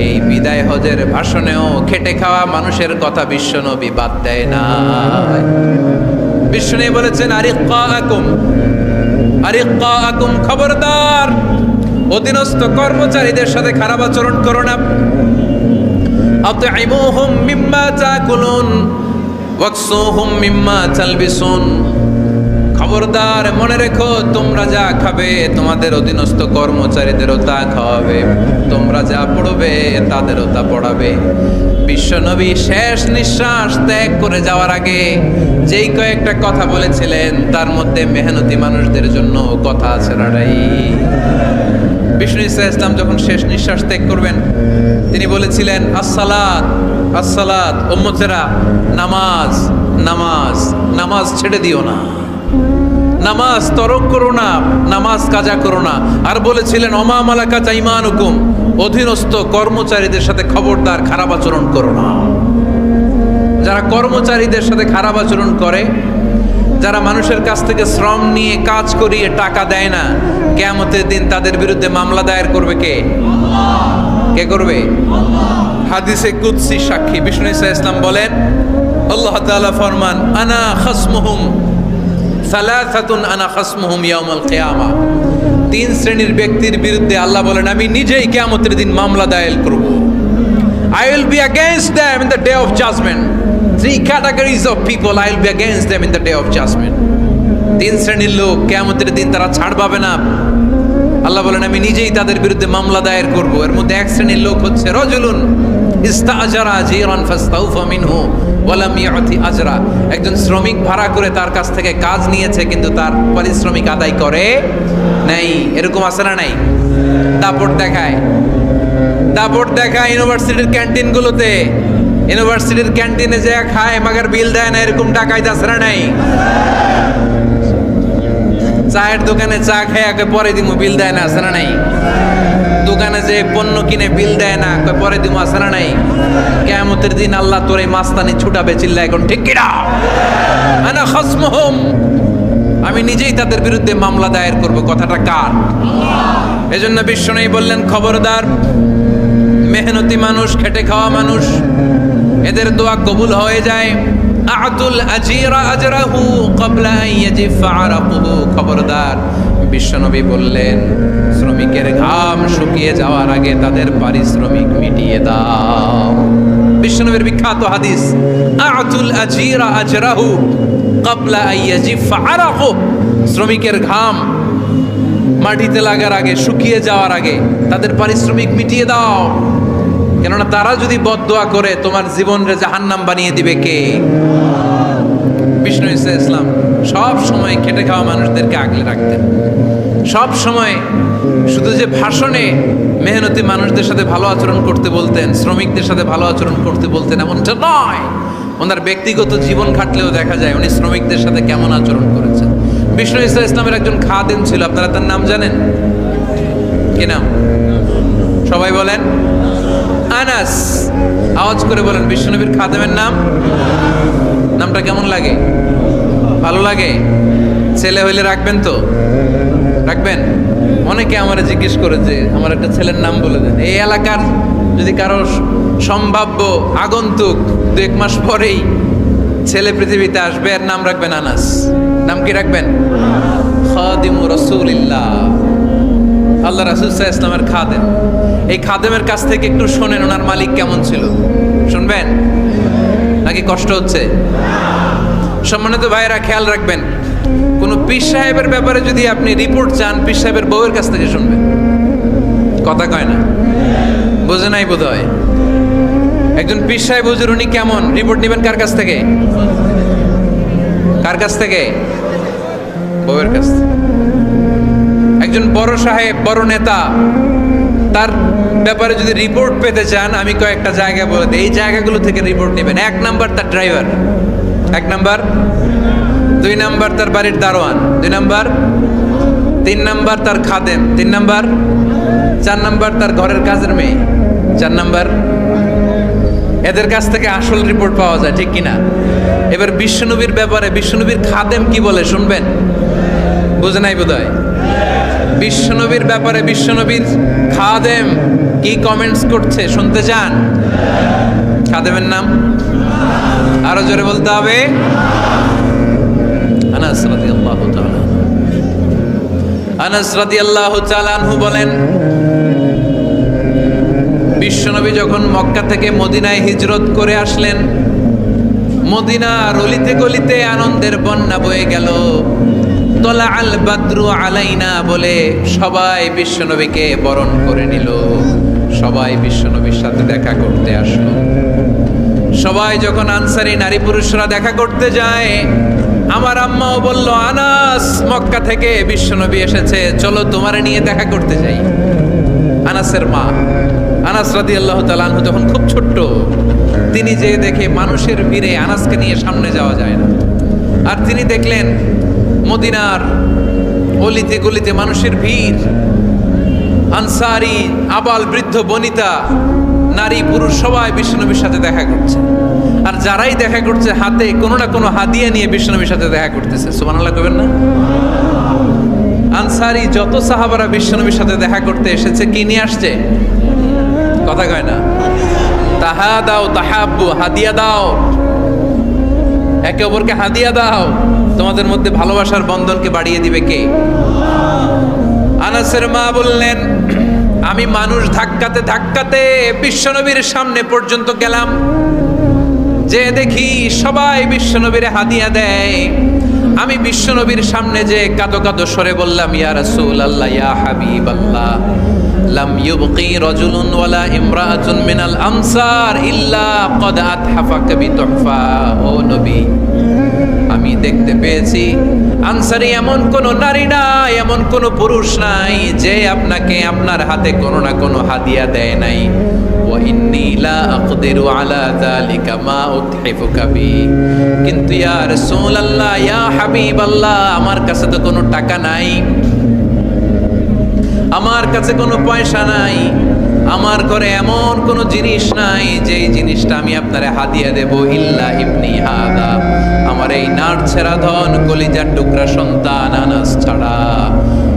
এই বিদায় হজের ভাষণেও খেটে খাওয়া মানুষের কথা বিশ্বনবী বাদ দেয় না। বিশ্বনবী বলেছেন, আরিক্কাকুম আরিক্কাকুম, খবরদার অধীনস্থ কর্মচারীদের সাথে খারাপ আচরণ করো না। আতঈমুহুম মিম্মা তাকুলুন ওয়াকসুহুম মিম্মা তালবিসুন। খবরদার মনে রেখো, তোমরা যা খাবে তোমাদের অধীনস্থ কর্মচারীদেরও তা খাওয়াবে, তোমরা যা পড়বে তাদেরও তা পড়াবে। বিশ্বনবী শেষ নিঃশ্বাস ত্যাগ করে যাওয়ার আগে যেই কয়েকটা কথা বলেছিলেন তার মধ্যে মেহনতি মানুষদের জন্য কথা আছে না নাই? বিষ্ণু ঈসা ইসলাম যখন শেষ নিঃশ্বাস ত্যাগ করবেন তিনি বলেছিলেন, আসসালাত আসসালাত, উম্মতেরা নামাজ নামাজ নামাজ ছেড়ে দিও না, নামাজ তরক করো না, নামাজ কাজা করো না। আর বলেছিলেন, ওমা মালাকাত আইমানুকুম, অধীনস্থ কর্মচারীদের সাথে খবরদার খারাপ আচরণ করো না। যারা কর্মচারীদের সাথে খারাপ আচরণ করে, যারা মানুষের কাছ থেকে শ্রম নিয়ে কাজ করিয়ে টাকা দেয় না, কিয়ামতের দিন তাদের বিরুদ্ধে মামলা দায়ের করবে কে? কে করবে? হাদিসে কুদসি সাক্ষী বিষ্ণু ঈসা ইসলাম বলেন, আল্লাহ তাআলা ফরমান, আনা খাসমুহুম সালাসাতুন আনা খাসমুহুম ইয়াউমাল কিয়ামা। তিন শ্রেণীর ব্যক্তির বিরুদ্ধে আল্লাহ বলেন, আমি নিজেই কিয়ামতের দিন মামলা দায়ের করব। I will be against them in the day of judgment. Three categories of people, I will be against them in the day of judgment. তিন শ্রেণীর লোক কিয়ামতের দিন তারা ছাড় পাবে না। আল্লাহ বলেন, আমি নিজেই তাদের বিরুদ্ধে মামলা দায়ের করব। এর মধ্যে এক শ্রেণীর লোক হচ্ছে রাজুলুন ইস্তাআজারা জিরান ফাস্তাউফা মিনহু ওয়া লাম ইউতি আজরা। একজন শ্রমিক ভাড়া করে তার কাছ থেকে কাজ নিয়েছে কিন্তু তার পারিশ্রমিক আদায় করে নাই। এরকম আছে না নাই? দাপট দেখায়, দাপট দেখায় ইউনিভার্সিটির ক্যান্টিনগুলোতে। ইউনিভার্সিটির ক্যান্টিনে যে খায় মাগার বিল দেয় না, এরকম টাকায় আছে না নাই? চায়ের দোকানে চা খেয়ে পরে দিমু, বিল দেয় না, আছে না নাই? দোকানে যে পণ্য কিনে বিল দেয় না, পরে দিমু, আছে না নাই? কিয়ামতের দিন আল্লাহ তোর এই মাস্তানি ছুটাবে, চিল্লা এখন ঠিক কিনা? আনা খাসমুহুম, আমি নিজেই তাদের বিরুদ্ধে মামলা দায়ের করব। কথাটা কার? এজন্য বিশ্বনবী বললেন, খবরদার মেহনতি মানুষ, খেটে খাওয়া মানুষ, এদের দোয়া কবুল হয়ে যায়। আতুল আজিরা আজরাহু ক্বাবলা আন ইয়াজিফা আরাকুহু। খবরদার বিশ্বনবী বললেন, শ্রমিকের ঘাম শুকিয়ে যাওয়ার আগে তাদের পারিশ্রমিক মিটিয়ে দাও। বিশ্বনবীর বিখ্যাত হাদিস, আতুল আজিরা আজরাহু ক্বাবলা আন ইয়াজিফা আরাকুহু। শ্রমিকের ঘাম মাটিতে লাগার আগে, শুকিয়ে যাওয়ার আগে তাদের পারিশ্রমিক মিটিয়ে দাও। কেননা তারা যদি বদদোয়া করে তোমার জীবনরে জাহান্নাম বানিয়ে দিবে কে? বিষ্ণু ঈসা ইসলাম সব সময় খেটে খাওয়া মানুষদেরকে আগলে রাখতেন। সব সময় শুধু যে ভাষণে মেহনতি মানুষদের সাথে ভালো আচরণ করতে বলতেন, শ্রমিকদের সাথে ভালো আচরণ করতে বলতেন এমনটা নয়, ওনার ব্যক্তিগত জীবন ঘাটলেও দেখা যায় উনি শ্রমিকদের সাথে কেমন আচরণ করেছেন। বিষ্ণু ঈসা ইসলামের একজন খাদেম ছিল, আপনারা তার নাম জানেন? কি নাম? সবাই বলেন। আনাস। আওয়াজ করে বলেন বিশ্বনবীর খাদেমের নাম। নামটা কেমন লাগে? ভালো লাগে? ছেলে হইলে রাখবেন তো? রাখবেন? অনেকে আমার জিজ্ঞেস করে যে আমার একটা ছেলের নাম বলে দেন। এই এলাকার যদি কারো সম্ভাব্য আগন্তুক 2-1 মাস পরেই ছেলে পৃথিবীতে আসবে, এর নাম রাখবেন আনাস। নাম কি রাখবেন? খাদিমু রাসূলিল্লাহ, আল্লাহ রাসূল সাল্লাল্লাহু আলাইহি ওয়াসাল্লামের খাদেম। এই খাদেমের কাছ থেকে একটু শোনেন ওনার মালিক কেমন ছিল। শুনবেন নাকি কষ্ট হচ্ছে? সম্মানিত ভাইরা খেয়াল রাখবেন, কোন পীর সাহেবের ব্যাপারে যদি আপনি রিপোর্ট চান, পীর সাহেবের বউয়ের কাছ থেকে শুনবেন। কথা কয় না? বোঝে নাই বোধ হয়। একজন পীর সাহেব হুজুর উনি কেমন, রিপোর্ট নেবেন কার কাছ থেকে? কার কাছ থেকে? বউয়ের কাছ থেকে। একজন বড় সাহেব, বড় নেতা, তার ব্যাপারে যদি রিপোর্ট পেতে চান, আমি কয়েকটা জায়গা বলে দিই, এই জায়গাগুলো থেকে রিপোর্ট নেবেন। 1 নাম্বার তার ড্রাইভার, 1 নাম্বার। 2 নাম্বার তার বাড়ির দারোয়ান, 2 নাম্বার। 3 নাম্বার তার খাদেম, 3 নাম্বার। 4 নাম্বার তার ঘরের কাজের মেয়ে, 4 নাম্বার। এদের কাছ থেকে আসল রিপোর্ট পাওয়া যায়, ঠিক কিনা? এবার বিশ্বনবীর ব্যাপারে বিশ্বনবীর খাদেম কি বলে শুনবেন? বুঝে নাই বোধহয়। বিশ্বনবীর ব্যাপারে বিশ্বনবীর খাদেম কি কমেন্টস করছে শুনতে চান? খাদেমের নাম আরো জোরে বলতে হবে। আনাস রাদিয়াল্লাহু তাআলা, আনাস রাদিয়াল্লাহু তাআলা আনহু বলেন, বিশ্বনবী যখন মক্কা থেকে মদিনায় হিজরত করে আসলেন, মদিনার অলিতে গলিতে আনন্দের বন্যা বয়ে গেল। তলা আল বাদরু আলাইনা বলে সবাই বিশ্বনবীকে বরণ করে নিল। সবাই বিশ্বনবীর সাথে দেখা করতে আসলো। সবাই যখন আনসারী নারী পুরুষরা দেখা করতে যায়, আমার আম্মাও বলল, আনাস মক্কা থেকে বিশ্বনবী এসেছে, চলো তোমারে নিয়ে দেখা করতে যাই। আনাসের মা আনাস রাদিয়াল্লাহু তাআলা আনহু তখন খুব ছোট্ট। তিনি যে দেখে মানুষের ভিড়ে আনাসকে নিয়ে সামনে যাওয়া যায় না। আর তিনি দেখলেন মদিনার অলিতে গলিতে মানুষের ভিড়, আনসারী আবাল বৃদ্ধ বনিতা নারী পুরুষ সবাই বিশ্বনবীর সাথে দেখা করছে। আর যারাই দেখা করছে হাতে কোনো না কোনো হাদিয়া নিয়ে বিশ্বনবীর সাথে দেখা করতেছে। সুবহানাল্লাহ কইবেন না? আনসারী যত সাহাবারা বিশ্বনবীর সাথে দেখা করতে এসেছে, কি নিয়ে আসছে? কথা কয় না? তাহাদাও তাহাব্বু, হাদিয়া দাও, একে অপরকে হাদিয়া দাও। তোমাদের মধ্যে ভালোবাসার বন্ধনকে বাড়িয়ে দিবে কে? আনাসের মা বললেন, আমি মানুষ ধাক্কাতে ধাক্কাতে বিশ্বনবীর সামনে পর্যন্ত গেলাম, যে দেখি সবাই বিশ্বনবীর হাদিয়া দেয়। আমি বিশ্বনবীর সামনে যে কাঁদো কাঁদো সরে বললাম, ইয়া রাসূলুল্লাহ, ইয়া হাবিবাল্লাহ, লাম ইউবকি রাজুলুন ওয়ালা ইমরাআতুন মিনাল আনসার ইল্লা ক্বাদ আতহাফাকা বিতুহফা। ও নবী, আমি দেখতে পেয়েছি আনসারী এমন কোন নারী নাই, এমন কোন পুরুষ নাই যে আপনাকে আপনার হাতে কোনো না কোনো হাদিয়া দেয় নাই। ওয়া ইন্নী লা আকদিরু আলা যালিকা মা উতহিফুকা বি। কিন্তু ইয়া রাসূলুল্লাহ, ইয়া হাবিবাল্লাহ, আমার কাছে তো কোনো টাকা নাই, আমার কাছে কোনো পয়সা নাই, আমার ঘরে এমন কোনো জিনিস নাই যেই জিনিসটা আমি আপনারে হাদিয়া দেব। ইল্লা ইবনি হাদা, আমার এই নার ছেঁড়া ধন কলিজার টুকরা সন্তান আনাস ছাড়া।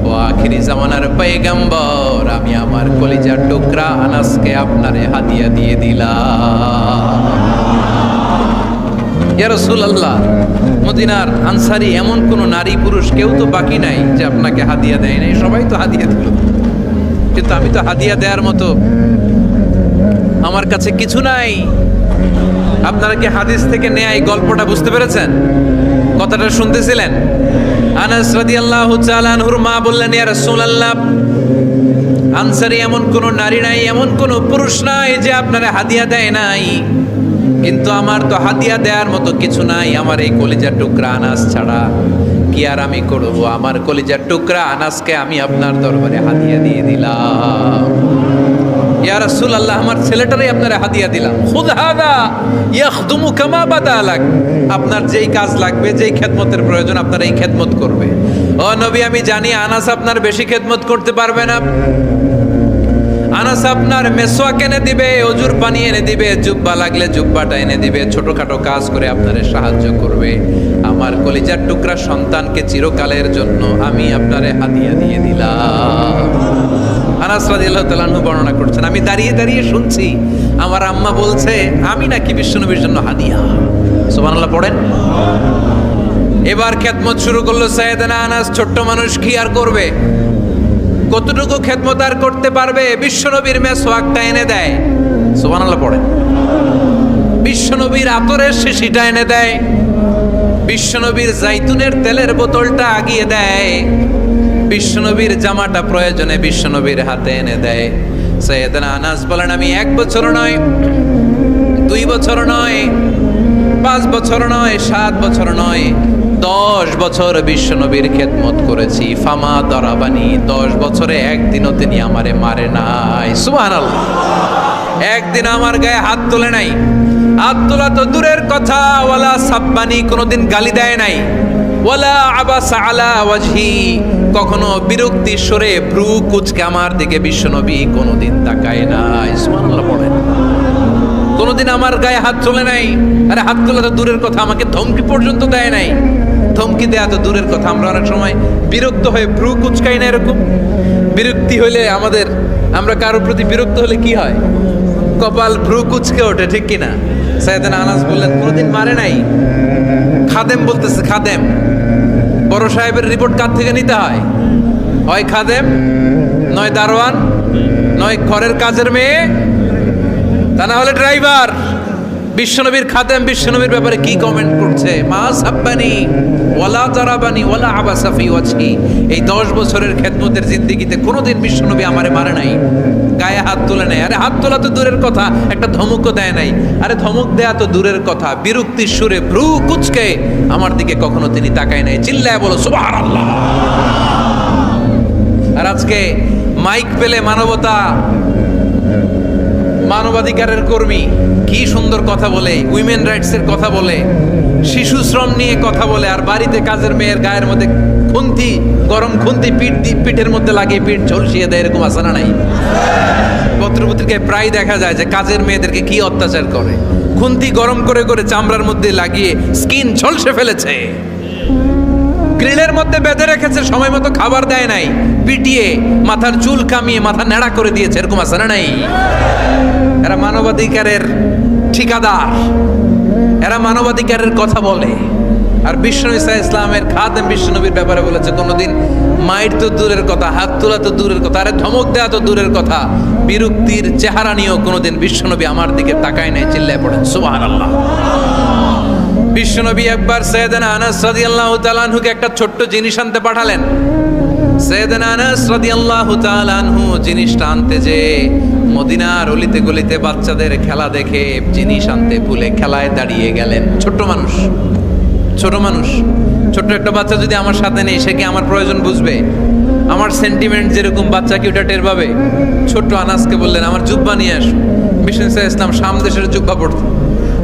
ও আখিরি জামানার পয়গম্বর, আমি আমার কলিজার টুকরা আনাসকে আপনারে হাদিয়া দিয়ে দিলাম। ইয়া রাসূলুল্লাহ, মদিনার আনসারী এমন কোন নারী পুরুষ কেউ তো বাকি নাই যে আপনাকে হাদিয়া দেয় নাই, সবাই তো হাদিয়া দিল, কিন্তু আমি তো হাদিয়া দেওয়ার মতো আমার কাছে কিছু নাই। আপনারা কি হাদিস থেকে নেয়া এই গল্পটা বুঝতে পেরেছেন? কথাটা শুনতেছিলেন? আনাস রাদিয়াল্লাহু তাআলা আনহুর মা বললেন, ইয়া রাসূলুল্লাহ, আনসারী এমন কোন নারী নাই, এমন কোন পুরুষ নাই যে আপনারা হাদিয়া দেয় নাই, কিন্তু আমার তো হাদিয়া দেওয়ার মতো কিছু নাই আমার এই কলিজার টুকরা আনাস ছাড়া। কি আর আমি করব? আমার কলিজার টুকরা আনাসকে আমি আপনার দরবারে হাদিয়া দিয়ে দিলাম। ইয়া রাসূলুল্লাহ, আমার ছেলেটারই আপনারা হাদিয়া দিলাম। খুদ হাদা ইয়াখদুমু কামা বাদালাক, আপনার যেই কাজ লাগবে, যেই খেদমতের প্রয়োজন আপনার এই খেদমত করবে। ও নবী, আমি জানি আনাস আপনার বেশি খেদমত করতে পারবে না, আনাস আপনার মেসওয়াক এনে দিবে, অজুর পানি এনে দিবে, জুব্বা লাগলে জুব্বাটা এনে দিবে, ছোটখাটো কাজ করে আপনারে সাহায্য করবে। আমার কলিজার টুকরা সন্তানকে চিরকালের জন্য আমি আপনারে হাদিয়া দিয়ে দিলাম। আনাস রাদিয়াল্লাহু তাআলা আনহু বর্ণনা করছেন, আমি দাঁড়িয়ে দাঁড়িয়ে শুনছি আমার আম্মা বলছে আমি নাকি বিশ্বনবীর জন্য হাদিয়া। সুবহানাল্লাহ পড়েন। এবার খেদমত শুরু করলো সাইয়েদনা আনাস। ছোট্ট মানুষ কি আর করবে, কতটুকু খেদমত আর করতে পারবে? বিশ্বনবীর মেসওয়াকটা এনে দেয়। সুবহানাল্লাহ পড়েন। বিশ্বনবীর আতরের শিশিটা এনে দেয়, বিশ্বনবীর জাইতুনের তেলের বোতলটা আগিয়ে দেয়, বিশ্বনবীর জামাটা প্রয়োজনে বিশ্বনবীর হাতে এনে দেয়। সাইয়েদনা আনাস বলেন, আমি 1 বছর নয়, 2 বছর নয়, 5 বছর নয়, 7 বছর নয়, 10 বছর বিশ্বনবীর খেদমত করেছি। ফামা দরাবানি, 10 বছরে একদিনও তিনি আমারে মারে নাই। সুবহানাল্লাহ। একদিন আমার গায়ে হাত তোলে নাই, হাত তোলা তো দূরের কথা, ওয়ালা সাব্বানি, কোনোদিন গালি দেয় নাই, ওয়ালা আবাসা আলা ওয়াজহি, কখনো বিরক্তি স্বরে ভ্রু কুঁচকে আমার দিকে বিশ্বনবী কোনোদিন তাকায় নাই। সুবহানাল্লাহ পড়েন। কোনোদিন আমার গায়ে হাত তোলে নাই। আরে হাত তোলা তো দূরের কথা, আমাকে ধমকি পর্যন্ত দেয় নাই। ধমকি দেয়া তো দূরের কথা, আমরা অনেক সময় বিরক্ত হয়ে ভ্রু কুঁচকাই না। এরকম বিরক্তি হলে আমরা কারোর প্রতি বিরক্ত হলে কি হয়? কপাল ভ্রু কুঁচকে ওঠে, ঠিক কিনা? সাইয়েদনা আনাস বললেন কোনোদিন মারে নাই। খাদেম বলতেছে, খাদেম, বড় সাহেবের রিপোর্ট কার থেকে নিতে হয়? হয় খাদেম, নয় দারোয়ান, নয় ঘরের কাজের মেয়ে, তা না হলে ড্রাইভার। বিশ্বনবীর খাদেম বিশ্বনবীর ব্যাপারে কি কমেন্ট করছে? মা সাব্বানি ওয়ালা জারাবানি ওয়ালা আবাসা ফি ওয়াজহি। এই 10 বছরের খেদমতের জিন্দেগিতে কোনোদিন বিশ্বনবী আমারে মারে নাই, গায়ে হাত তোলে নাই। আরে হাত তোলা তো দূরের কথা, একটা ধমকও দেয় নাই। আরে ধমক দেয়া তো দূরের কথা, বিরক্তির সুরে ভ্রু কুঁচকে আমার দিকে কখনো তিনি তাকায় নাই। চিল্লায় বলো সুবহানাল্লাহ। আর আজকে মাইক পেলে মানবতা, মানবাধিকারের কর্মী কি সুন্দর কথা বলে, উইমেন রাইটস এর কথা বলে, শিশু শ্রম নিয়ে কথা বলে, আর বাড়িতে কাজের মেয়ের গায়ের মধ্যে খুন্তি, গরম খুন্তি পিঠের মধ্যে লাগিয়ে পিঠ ঝলসিয়ে দেয়। এরকম আছে না নাই? পত্রপত্রিকায় প্রায় দেখা যায় যে কাজের মেয়েদেরকে কি অত্যাচার করে। খুন্তি গরম করে করে চামড়ার মধ্যে লাগিয়ে স্কিন ঝলসে ফেলেছে, গ্রিলের মধ্যে বেঁধে রেখেছে, সময় মতো খাবার দেয় নাই, পিটিয়ে মাথার চুল কামিয়ে মাথা নেড়া করে দিয়েছে। এরকম আছে না নাই? এরা মানবাধিকারের ঠিকাদার, এরা মানবাধিকারের কথা বলে। আর বিশ্বনবী ইসলামের খাদেম বিশ্বনবীর ব্যাপারে বলেছে কোনোদিন মাইর তো দূরের কথা, হাত তোলা তো দূরের কথা, আরে ধমক দেওয়া তো দূরের কথা, বিরক্তির চেহারা নিয়েও কোনোদিন বিশ্বনবী আমার দিকে তাকায় নাই। চিল্লায় পড়েন সুবহানাল্লাহ। বিশ্বনবী একবার সাইয়েদনা আনাস রাদিয়াল্লাহু তাআলা আনহুকে একটা ছোট্ট জিনিস আনতে পাঠালেন। সাইয়েদনা আনাস রাদিয়াল্লাহু তাআলা আনহু জিনিসটা আনতে যে মদিনার অলিতে গলিতে বাচ্চাদের খেলা দেখে জিনিস আনতে ভুলে খেলায় দাঁড়িয়ে গেলেন। ছোট্ট মানুষ, ছোট্ট একটা বাচ্চা যদি আমার সাথে নেই, সে কি আমার প্রয়োজন বুঝবে? আমার সেন্টিমেন্ট যেরকম, বাচ্চা কি ওটা টের পাবে? ছোট্ট আনাসকে বললেন আমার জুব্বা নিয়ে আসো। বিষ্ণু ইসলাম শাম দেশের জুব্বা পড়তেন,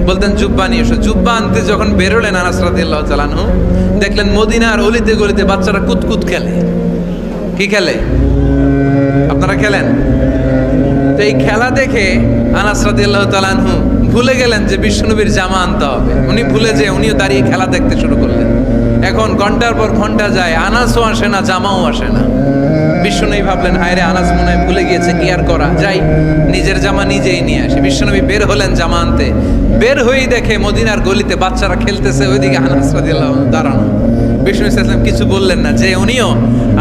বলতেন জুব্বা নিয়ে এসো। জুব্বা আনতে যখন বেরোলেন আনাস রাদিয়াল্লাহু তাআলা আনহু, দেখলেন মদিনার অলিতে গলিতে বাচ্চারা কুতকুত খেলে। কি খেলে? আপনারা খেলেন? তো এই খেলা দেখে আনাস রাদিয়াল্লাহু তাআলা আনহু ভুলে গেলেন যে বিশ্বনবীর জামা আনতে হবে। উনি ভুলে যে উনিও দাঁড়িয়ে খেলা দেখতে শুরু করলেন। এখন ঘন্টার পর ঘন্টা যায়, আনাসও আসে না, জামাও আসে না। বিশ্বনবী ভাবলেন হায়রে আনাস মনে হয় ভুলে গিয়েছে, কি আর করা যাই, নিজের জামা নিজেই নিয়ে আসে। বিশ্বনবী বের হলেন জামা আনতে, বের হয়েই দেখে মদিনার গলিতে বাচ্চারা খেলতেছে, ওইদিকে আনাস রাদিয়াল্লাহু আনহু দাঁড়ানো। বিষ্ণু ইসলাম কিছু বললেন না, যে উনিও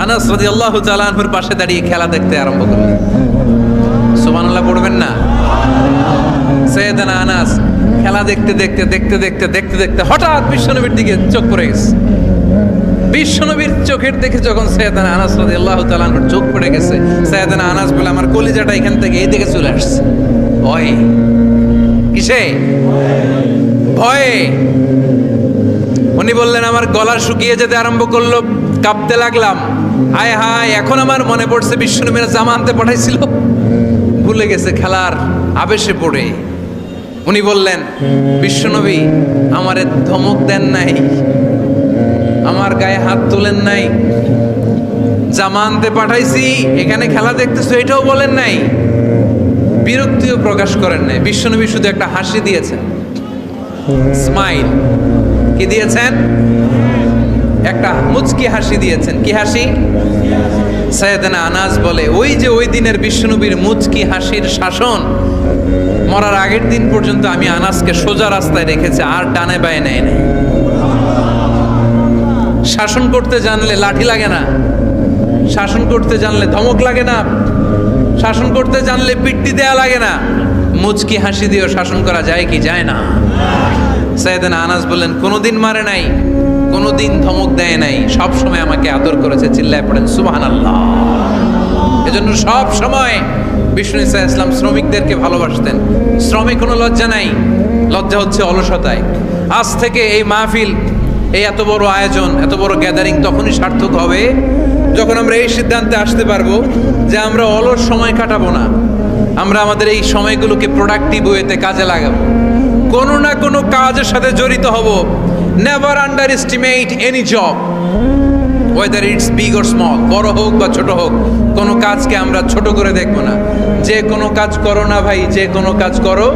আনাস রাদিয়াল্লাহু তাআলা আনহুর পাশে দাঁড়িয়ে খেলা দেখতে আরম্ভ করলেন। সুবহানাল্লাহ পড়বেন না? সাইয়েদনা আনাস খেলা দেখতে দেখতে হঠাৎ বিশ্বনবীর দিকে চোখ পড়ে গেছে। বিশ্বনবীর চোখের দেখে যখন সাইয়েদনা আনাস রাদিয়াল্লাহু তাআলা আনহুর চোখ পড়ে গেছে, সাইয়েদনা আনাস বলে আমার কলিজাটা এখান থেকে এই দিকে চলে আসছে। ভয়ে, কিসে? ভয়ে। উনি বললেন আমার গলা শুকিয়ে যেতে আরম্ভ করলো, কাঁপতে লাগলাম। হায় হায়, এখন আমার মনে পড়ছে বিশ্বনবীর জামা আনতে পাঠাইছিল, ভুলে গেছে খেলার আবেশে পড়ে। উনি বললেন বিশ্বনবী আমারে ধমক দেন নাই, আমার গায়ে হাত তোলেন নাই, জামানতে পাঠাইছি, এখানে খেলা দেখতেছো, এটাও বলেন নাই, বিরক্তিও প্রকাশ করেন নাই। বিশ্বনবী শুধু একটা হাসি দিয়েছেন, স্মাইল। কি দিয়েছেন? একটা মুচকি হাসি দিয়েছেন। কি হাসি? সাইয়েদনা আনাস বলে, ওই যে ওই দিনের বিশ্বনবীর মুচকি হাসির শাসন মরার আগের দিন পর্যন্ত আমি আনাসকে সোজা রাস্তায় রেখেছি, আর ডানে বায়ে নেয় নাই। শাসন করতে জানলে লাঠি লাগে না, শাসন করতে জানলে ধমক লাগে না, শাসন করতে জানলে পিট্টি দেয়া লাগে না। মুচকি হাসি দিয়েও শাসন করা যায় কি যায় না? সাইয়েদনা আনাস বললেন, কোনোদিন মারে নাই, কোনোদিন ধমক দেয় নাই, সব সময় আমাকে আদর করেছে। চিল্লায় পড়েন সুবহানাল্লাহ। এজন্য সব সময় বিষ্ণু ইসা ইসলাম শ্রমিকদেরকে ভালোবাসতেন। শ্রমে কোনো লজ্জা নাই, লজ্জা হচ্ছে অলসতায়। আজ থেকে এই মাহফিল, এই এত বড় আয়োজন, এত বড় গ্যাদারিং তখনই সার্থক হবে যখন আমরা এই সিদ্ধান্তে আসতে পারবো যে আমরা অলস সময় কাটাবো না, আমরা আমাদের এই সময়গুলোকে প্রোডাক্টিভ ওয়েতে কাজে লাগাবো, কোনো না কোনো কাজের সাথে জড়িত হব। Never underestimate any job, whether it's big or small, বড় হোক বা ছোট হোক, কোনো কাজকে আমরা ছোট করে দেখবো না। যে কোনো কাজ করো না ভাই, যে কোনো কাজ করো,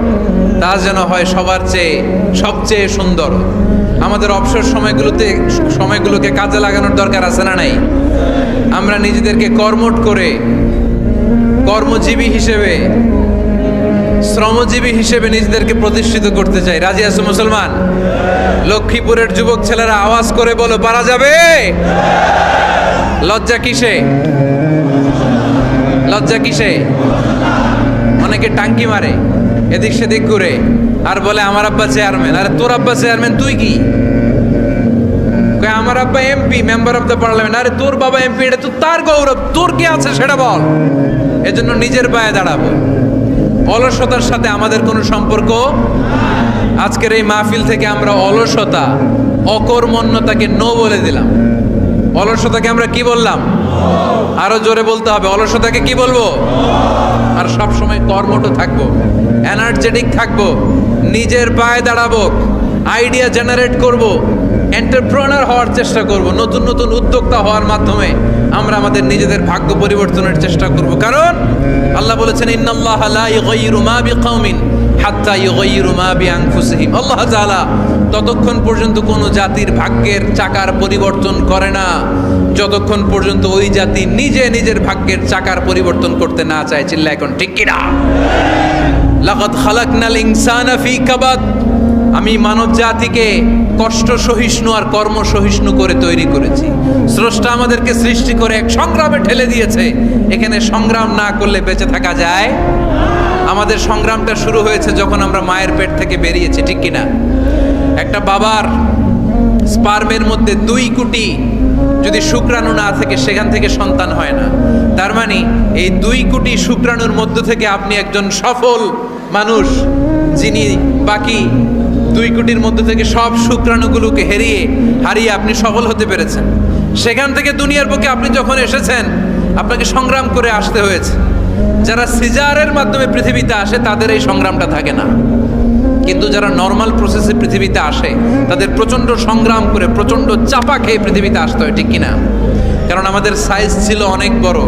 তা যেন হয় সবার চেয়ে সবচেয়ে সুন্দর। আমাদের অবসর সময়গুলোকে কাজে লাগানোর দরকার আছে না নাই? আমরা নিজেদেরকে কর্মঠ করে, কর্মজীবী হিসেবে, শ্রমজীবী হিসেবে নিজেদেরকে প্রতিষ্ঠিত করতে চাই। রাজি আছো মুসলমান? লক্ষ্মীপুরের যুবক ছেলেরা আওয়াজ করে বলো, পারা যাবে? লজ্জা কিসে? লজ্জা কিসে? অনেকে টাঙ্কি মারে এদিক সেদিক করে, আর বলে আমার আব্বা চেয়ারম্যান। আরে তোর আব্বা চেয়ারম্যান, তুই কি? আমার আব্বা MP, member of the parliament. আরে তোর বাবা এমপি, এটা তো তার গৌরব, তোর কি আছে সেটা বল। এজন্য নিজের পায়ে দাঁড়াবো। অলসতার সাথে আমাদের কোনো সম্পর্ক। আজকের এই মাহফিল থেকে আমরা অলসতা, অকর্মণ্যতাকে নো বলে দিলাম। অলসতাকে আমরা কি বললাম? আরো জোরে বলতে হবে, অলসতাকে কি বলবো? আর সব সময় কর্মঠ থাকবো, এনার্জেটিক থাকবো, নিজের পায়ে দাঁড়াবো, আইডিয়া জেনারেট করব, এন্টারপ্রেনার হওয়ার চেষ্টা করব, নতুন নতুন উদ্যোক্তা হওয়ার মাধ্যমে আমরা আমাদের নিজেদের ভাগ্য পরিবর্তনের চেষ্টা করব। কারণ আল্লাহ বলেছেন, ইন্নাল্লাহা লা ইউগাইয়িরু মা বিকাউমিন হাত্তা ইউগাইয়িরু মা বিআনফুসিহিম। আল্লাহ তাআলা ততক্ষণ পর্যন্ত কোনো জাতির ভাগ্যের চাকার পরিবর্তন করে না যতক্ষণ পর্যন্ত ওই জাতি নিজে নিজের ভাগ্যের চাকার পরিবর্তন করতে না চায়। চিল্লা এখন ঠিক কিনা? লাকাদ খালাকনাল ইনসানা ফি কাবাদ। আমি মানব জাতিকে কষ্ট সহিষ্ণু আর কর্ম সহিষ্ণু করে তৈরি করেছি। স্রষ্টা আমাদেরকে সৃষ্টি করে এক সংগ্রামে ঠেলে দিয়েছে। এখানে সংগ্রাম না করলে বেঁচে থাকা যায়? আমাদের সংগ্রামটা শুরু হয়েছে যখন আমরা মায়ের পেট থেকে বেরিয়েছি, ঠিক কিনা? একটা বাবার স্পার্মের মধ্যে 2 কোটি যদি শুক্রাণু না থাকে, সেখান থেকে সন্তান হয় না। তার মানে এই 2 কোটি শুক্রাণুর মধ্য থেকে আপনি একজন সফল মানুষ, যিনি বাকি 2 কোটির মধ্যে থেকে সব শুক্রাণুগুলোকে হারিয়ে আপনি সফল হতে পেরেছেন। সেখান থেকে দুনিয়ার বুকে আপনি যখন এসেছেন, আপনাকে সংগ্রাম করে আসতে হয়েছে। যারা সিজারের মাধ্যমে পৃথিবীতে আসে তাদের এই সংগ্রামটা থাকে না, কিন্তু যারা নর্মাল প্রসেসে পৃথিবীতে আসে তাদের প্রচণ্ড সংগ্রাম করে, প্রচণ্ড চাপা খেয়ে পৃথিবীতে আসতে হয়, ঠিক কিনা? কারণ আমাদের সাইজ ছিল অনেক বড়।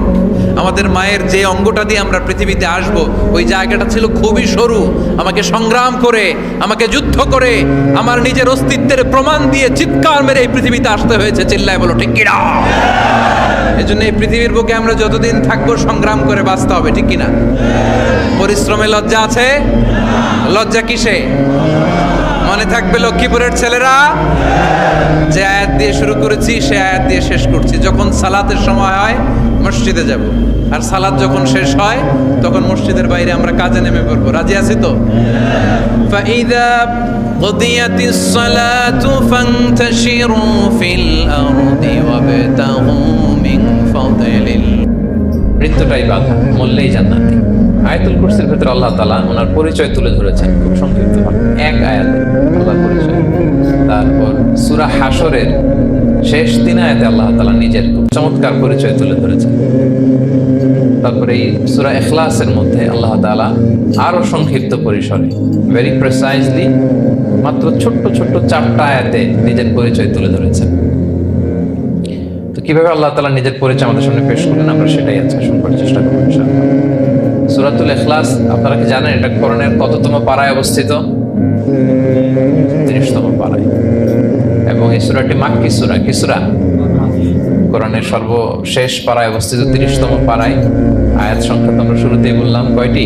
আমাদের মায়ের যে অঙ্গটা দিয়ে আমরা পৃথিবীতে আসব, ওই জায়গাটা ছিল খুবই সরু। আমাকে সংগ্রাম করে, আমাকে যুদ্ধ করে, আমার নিজের অস্তিত্বের প্রমাণ দিয়ে চিৎকার মেরে এই পৃথিবীতে আসতে হয়েছে। চিল্লায় বলো ঠিক কিনা? এজন্য এই পৃথিবীর বুকে আমরা যতদিন থাকবো সংগ্রাম করে বাঁচতে হবে, ঠিক কিনা? পরিশ্রমে লজ্জা আছে? লজ্জা কিসে? মনে থাকবে লক্ষ্মীপুরের ছেলেরা, যে আয়াত দিয়ে শুরু করেছি সে আয়াত দিয়ে শেষ করছি। যখন সালাতের সময় হয় মসজিদে যাব, আর সালাত যখন শেষ হয় তখন মসজিদের বাইরে আমরা কাজে নেমে পড়বো। রাজি আছি তো? ফাইদা কুদিয়াতিস সালাতু ফান্তাশিরু ফিল আরদি ওয়াবতাগু মিন ফাদলিল। মৃত্যুটাই বাধা, মরলেই জান্নাতি। আয়াতুল কুরসির ভিতরে আল্লাহ তাআলা ওনার পরিচয় তুলে ধরেছেন খুব সংক্ষিপ্তভাবে, এক আয়াতে আল্লাহর পরিচয়। তারপর সূরা হাশরের শেষ 3 আয়াতে আল্লাহ তাআলা নিজের খুব চমৎকার পরিচয় তুলে ধরেছেন। তারপরে এই সূরা ইখলাসের মধ্যে আল্লাহ তাআলা আরো সংক্ষিপ্ত পরিসরে, ভেরি প্রিসাইজলি, মাত্র ছোট্ট ছোট্ট 4টা আয়াতে নিজের পরিচয় তুলে ধরেছেন। তো কি কিভাবে আল্লাহ তাআলা নিজের পরিচয় আমাদের সামনে পেশ করলেন, আমরা সেটাই আজকে শুনবার চেষ্টা করব ইনশাআল্লাহ। সূরাতুল ইখলাস, আপনারা কি জানেন এটা কোরআনের কততম পারায় অবস্থিত? 30তম পারায়। এবং এই সূরাটি মাক্কি সূরা। কি সূরা? কোরআনের সর্বশেষ পারায় অবস্থিত 30তম পারায়। আয়াত সংখ্যা তো আমরা শুরুতেই বললাম কয়টি?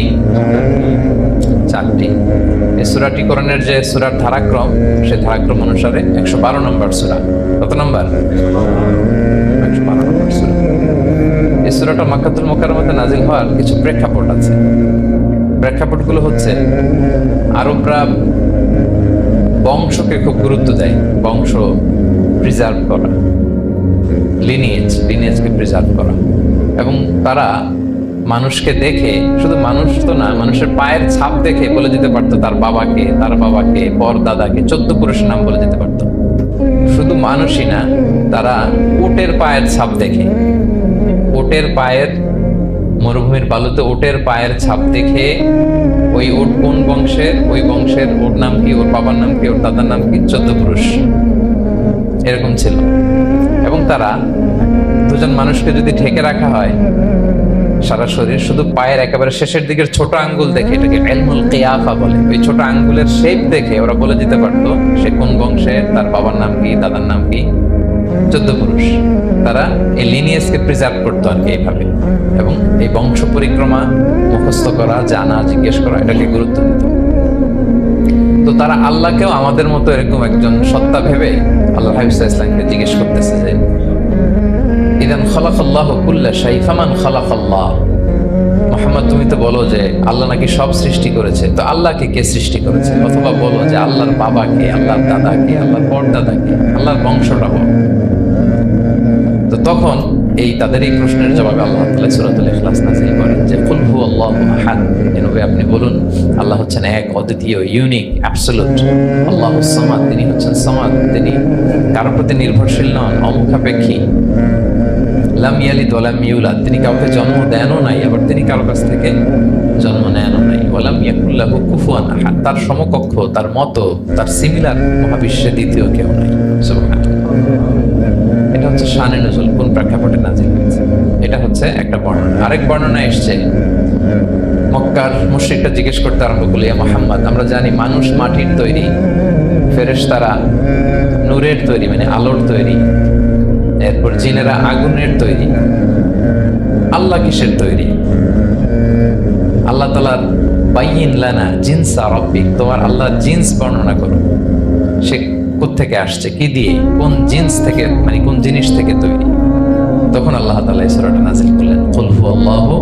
4টি। এই সূরাটি কোরআনের যে সূরার ধারাক্রম, সেই ধারাক্রম অনুসারে 112 নম্বর সূরা। কত নম্বর? 112 নম্বর সূরা। এই সূরাটা মক্কাতুল মুকাররমাতে নাজিল হওয়ার কিছু প্রেক্ষাপট আছে। প্রেক্ষাপটগুলো হচ্ছে, আরবরা বংশকে খুব গুরুত্ব দেয়, বংশ প্রিজার্ভ করা, লিনিয়েজকে প্রিজার্ভ করা। এবং তারা মানুষকে দেখে, শুধু মানুষ তো না, মানুষের পায়ের ছাপ দেখে বলে দিতে পারতো তার বাবাকে, পরদাদাকে, 14 পুরুষের নাম বলে দিতে পারতো। শুধু মানুষই না, তারা উটের পায়ের ছাপ দেখে, মরুভূমির বালুতে উটের পায়ের ছাপ দেখে ওই উট কোন বংশের, ওই বংশের ওর নাম কি, ওর বাবার নাম কি, ওর দাদার নাম কি, 14 পুরুষ এরকম ছিল। এবং তারা দুজন মানুষকে যদি ঢেকে রাখা হয় সারা শরীর, শুধু পায়ের একেবারে শেষের দিকের ছোট আঙ্গুল দেখে, এটাকে ইলমুল কিয়াফা বলে, ওই ছোট আঙ্গুলের শেপ দেখে ওরা বলে দিতে পারতো সে কোন বংশের, তার বাবার নাম কি, দাদার নাম কি, 14 পুরুষ। তারা এই লিনিয়েজকে প্রিজার্ভ করতো আর কি এইভাবে। এবং এই বংশ পরিক্রমা মুখস্থ করা, জানা, জিজ্ঞেস করা, এটাকে গুরুত্ব দিত। তো তারা আল্লাহকেও আমাদের মতো এরকম একজন সত্তা ভেবে আল্লাহ হাবিব সাল্লাল্লাহু আলাইহি ওয়াসাল্লামকে জিজ্ঞেস করতেছে যে, ইদান খালাকাল্লাহু কুল্লা শাই ফামান খালাকাল্লাহ। মুহাম্মদ, তুমি তো বলো যে আল্লাহ নাকি সব সৃষ্টি করেছে, তো আল্লাহকে কে সৃষ্টি করেছে? অথবা বলো যে আল্লাহর বাবাকে, আল্লাহর দাদাকে, আল্লাহর পরদাদাকে, আল্লাহর বংশটা বলো। তো তখন তাদের এই প্রশ্নের জবাবে আল্লাহ তাআলা সূরাতুল ইখলাস নাযিল করেন যে, কুল হুয়াল্লাহু আহাদ। নবী, আপনি বলুন আল্লাহ হচ্ছেন এক, অদ্বিতীয়, ইউনিক, অ্যাবসলিউট। আল্লাহুস সামাদ, তিনি হচ্ছেন সামাদ, তিনি কারো প্রতি নির্ভরশীল নন, অমুখাপেক্ষী। লাম ইয়ালিদ ওয়া লাম ইউলাদ, তিনি কাউকে জন্ম দেনও নাই, আবার তিনি কারো কাছ থেকে জন্ম নেনও নাই। ওয়া লাম ইয়াকুল লাহু কুফুয়ান আহাদ, তার সমকক্ষ, তার মতো, তার সিমিলার মহাবিশ্বে দ্বিতীয় কেউ নাই। সুবহানাল্লাহ। এটা হচ্ছে শানে নুজুল, কোন প্রেক্ষাপটে নাজিল হয়েছে, এটা হচ্ছে একটা বর্ণনা। আরেক বর্ণনা এসছে, মক্কার মুশরিকরা জিজ্ঞেস করতে আরম্ভ করলো, ইয়া মুহাম্মদ, আমরা জানি মানুষ মাটির তৈরি, ফেরেশতারা নূরের তৈরি, মানে আলোর তৈরি, এরপর জিনেরা আগুনের তৈরি, আল্লাহ কিসের তৈরি? আল্লাহ তাআলার বাইয়িন লানা জিনসা রাব্বিক, তোমার আল্লাহর জিন্স বর্ণনা করো, সে কোত্থেকে আসছে, কি দিয়ে, কোন জিন্স থেকে, মানে কোন জিনিস থেকে তৈরি? তখন আল্লাহ তাআলা এই সূরাটা নাযিল করলেন, কুল হুয়াল্লাহু